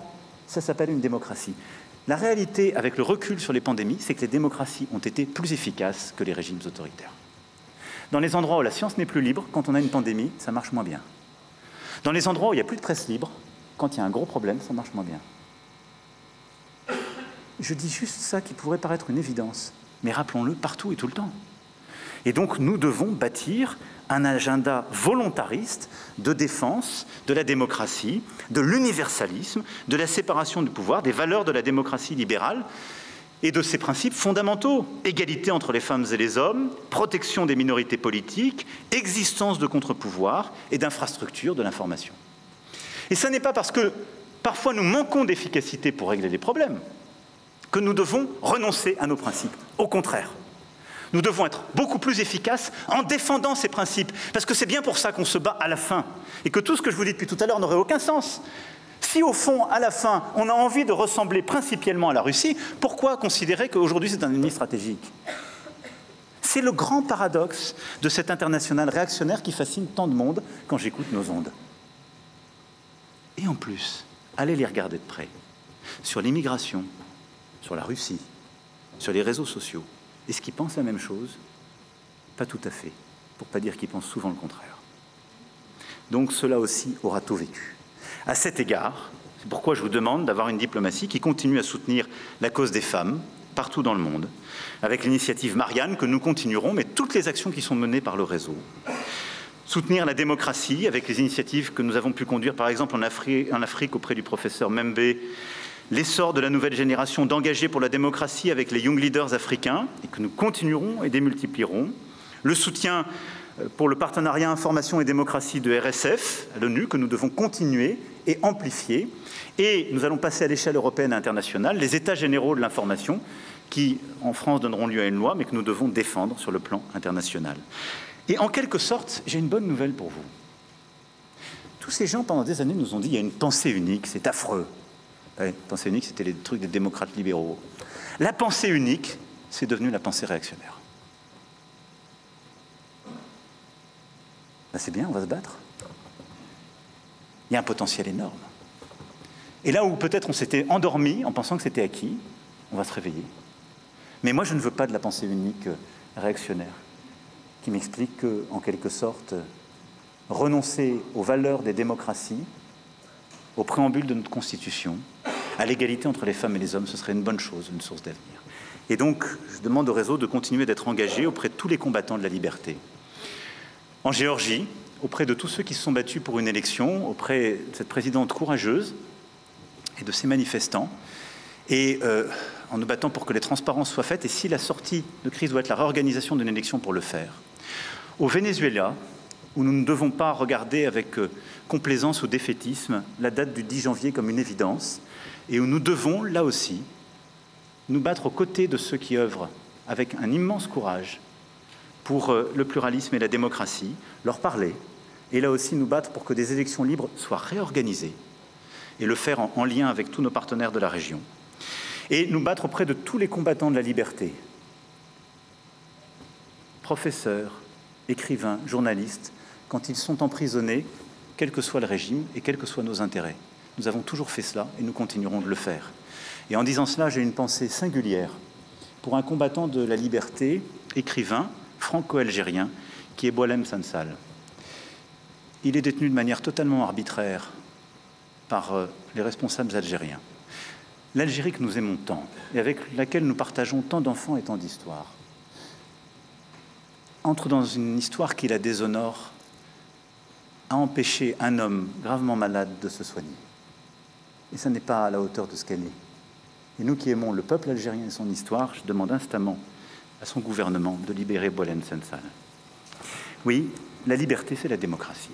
Ça s'appelle une démocratie. La réalité, avec le recul sur les pandémies, c'est que les démocraties ont été plus efficaces que les régimes autoritaires. Dans les endroits où la science n'est plus libre, quand on a une pandémie, ça marche moins bien. Dans les endroits où il n'y a plus de presse libre, quand il y a un gros problème, ça marche moins bien. Je dis juste ça qui pourrait paraître une évidence, mais rappelons-le partout et tout le temps. Et donc, nous devons bâtir un agenda volontariste de défense de la démocratie, de l'universalisme, de la séparation du pouvoir, des valeurs de la démocratie libérale et de ses principes fondamentaux. Égalité entre les femmes et les hommes, protection des minorités politiques, existence de contre-pouvoirs et d'infrastructures de l'information. Et ça n'est pas parce que parfois nous manquons d'efficacité pour régler les problèmes que nous devons renoncer à nos principes. Au contraire. Nous devons être beaucoup plus efficaces en défendant ces principes, parce que c'est bien pour ça qu'on se bat à la fin, et que tout ce que je vous dis depuis tout à l'heure n'aurait aucun sens. Si au fond, à la fin, on a envie de ressembler principiellement à la Russie, pourquoi considérer qu'aujourd'hui c'est un ennemi stratégique? C'est le grand paradoxe de cette internationale réactionnaire qui fascine tant de monde quand j'écoute nos ondes. Et en plus, allez les regarder de près, sur l'immigration, sur la Russie, sur les réseaux sociaux. Est-ce qu'ils pensent la même chose? Pas tout à fait, pour ne pas dire qu'ils pensent souvent le contraire. Donc cela aussi aura tout vécu. À cet égard, c'est pourquoi je vous demande d'avoir une diplomatie qui continue à soutenir la cause des femmes partout dans le monde, avec l'initiative Marianne que nous continuerons, mais toutes les actions qui sont menées par le réseau. Soutenir la démocratie avec les initiatives que nous avons pu conduire, par exemple en Afrique auprès du professeur Membe, l'essor de la nouvelle génération d'engagés pour la démocratie avec les Young Leaders africains, et que nous continuerons et démultiplierons, le soutien pour le partenariat information et démocratie de RSF à l'ONU, que nous devons continuer et amplifier, et nous allons passer à l'échelle européenne et internationale les états généraux de l'information qui, en France, donneront lieu à une loi, mais que nous devons défendre sur le plan international. Et en quelque sorte, j'ai une bonne nouvelle pour vous. Tous ces gens, pendant des années, nous ont dit « il y a une pensée unique, c'est affreux ». Ouais, pensée unique, c'était les trucs des démocrates libéraux. La pensée unique, c'est devenu la pensée réactionnaire. Ben c'est bien, on va se battre. Il y a un potentiel énorme. Et là où peut-être on s'était endormi en pensant que c'était acquis, on va se réveiller. Mais moi, je ne veux pas de la pensée unique réactionnaire qui m'explique qu'en quelque sorte, renoncer aux valeurs des démocraties, au préambule de notre Constitution, à l'égalité entre les femmes et les hommes, ce serait une bonne chose, une source d'avenir. Et donc, je demande au réseau de continuer d'être engagé auprès de tous les combattants de la liberté. En Géorgie, auprès de tous ceux qui se sont battus pour une élection, auprès de cette présidente courageuse et de ces manifestants, et en nous battant pour que les transparences soient faites, et si la sortie de crise doit être la réorganisation d'une élection pour le faire. Au Venezuela, où nous ne devons pas regarder avec complaisance ou défaitisme la date du 10 janvier comme une évidence, et où nous devons, là aussi, nous battre aux côtés de ceux qui œuvrent avec un immense courage pour le pluralisme et la démocratie, leur parler, et là aussi nous battre pour que des élections libres soient réorganisées, et le faire en lien avec tous nos partenaires de la région. Et nous battre auprès de tous les combattants de la liberté, professeurs, écrivains, journalistes, quand ils sont emprisonnés, quel que soit le régime et quels que soient nos intérêts. Nous avons toujours fait cela et nous continuerons de le faire. Et en disant cela, j'ai une pensée singulière pour un combattant de la liberté, écrivain, franco-algérien, qui est Boualem Sansal. Il est détenu de manière totalement arbitraire par les responsables algériens. L'Algérie que nous aimons tant et avec laquelle nous partageons tant d'enfants et tant d'histoires entre dans une histoire qui la déshonore, a empêché un homme gravement malade de se soigner. Et ça n'est pas à la hauteur de ce qu'elle est. Et nous qui aimons le peuple algérien et son histoire, je demande instamment à son gouvernement de libérer Boualem Sansal. Oui, la liberté, c'est la démocratie.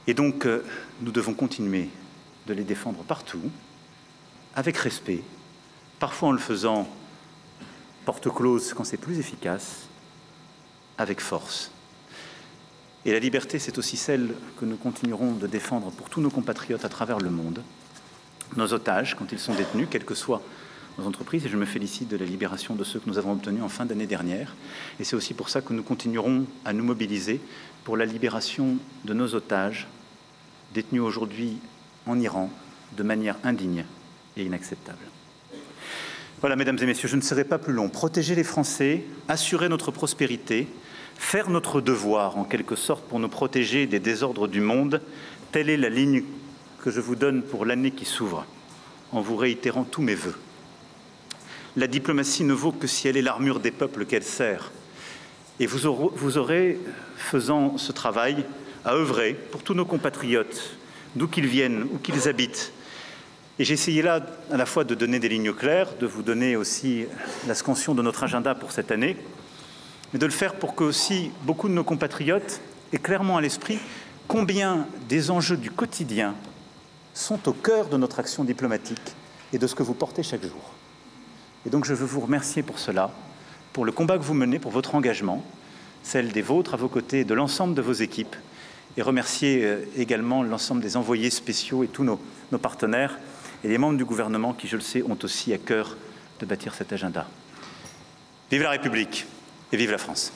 Et donc, nous devons continuer de les défendre partout, avec respect, parfois en le faisant porte close quand c'est plus efficace, avec force. Et la liberté, c'est aussi celle que nous continuerons de défendre pour tous nos compatriotes à travers le monde, nos otages, quand ils sont détenus, quelles que soient nos entreprises, et je me félicite de la libération de ceux que nous avons obtenus en fin d'année dernière. Et c'est aussi pour ça que nous continuerons à nous mobiliser pour la libération de nos otages, détenus aujourd'hui en Iran, de manière indigne et inacceptable. Voilà, mesdames et messieurs, je ne serai pas plus long. Protéger les Français, assurer notre prospérité, faire notre devoir, en quelque sorte, pour nous protéger des désordres du monde, telle est la ligne que je vous donne pour l'année qui s'ouvre, en vous réitérant tous mes vœux. La diplomatie ne vaut que si elle est l'armure des peuples qu'elle sert. Et vous aurez, faisant ce travail, à œuvrer pour tous nos compatriotes, d'où qu'ils viennent, où qu'ils habitent. Et j'ai essayé là, à la fois de donner des lignes claires, de vous donner aussi la scansion de notre agenda pour cette année, mais de le faire pour que aussi beaucoup de nos compatriotes aient clairement à l'esprit combien des enjeux du quotidien sont au cœur de notre action diplomatique et de ce que vous portez chaque jour. Et donc je veux vous remercier pour cela, pour le combat que vous menez, pour votre engagement, celle des vôtres à vos côtés et de l'ensemble de vos équipes, et remercier également l'ensemble des envoyés spéciaux et tous nos partenaires et les membres du gouvernement qui, je le sais, ont aussi à cœur de bâtir cet agenda. Vive la République et vive la France.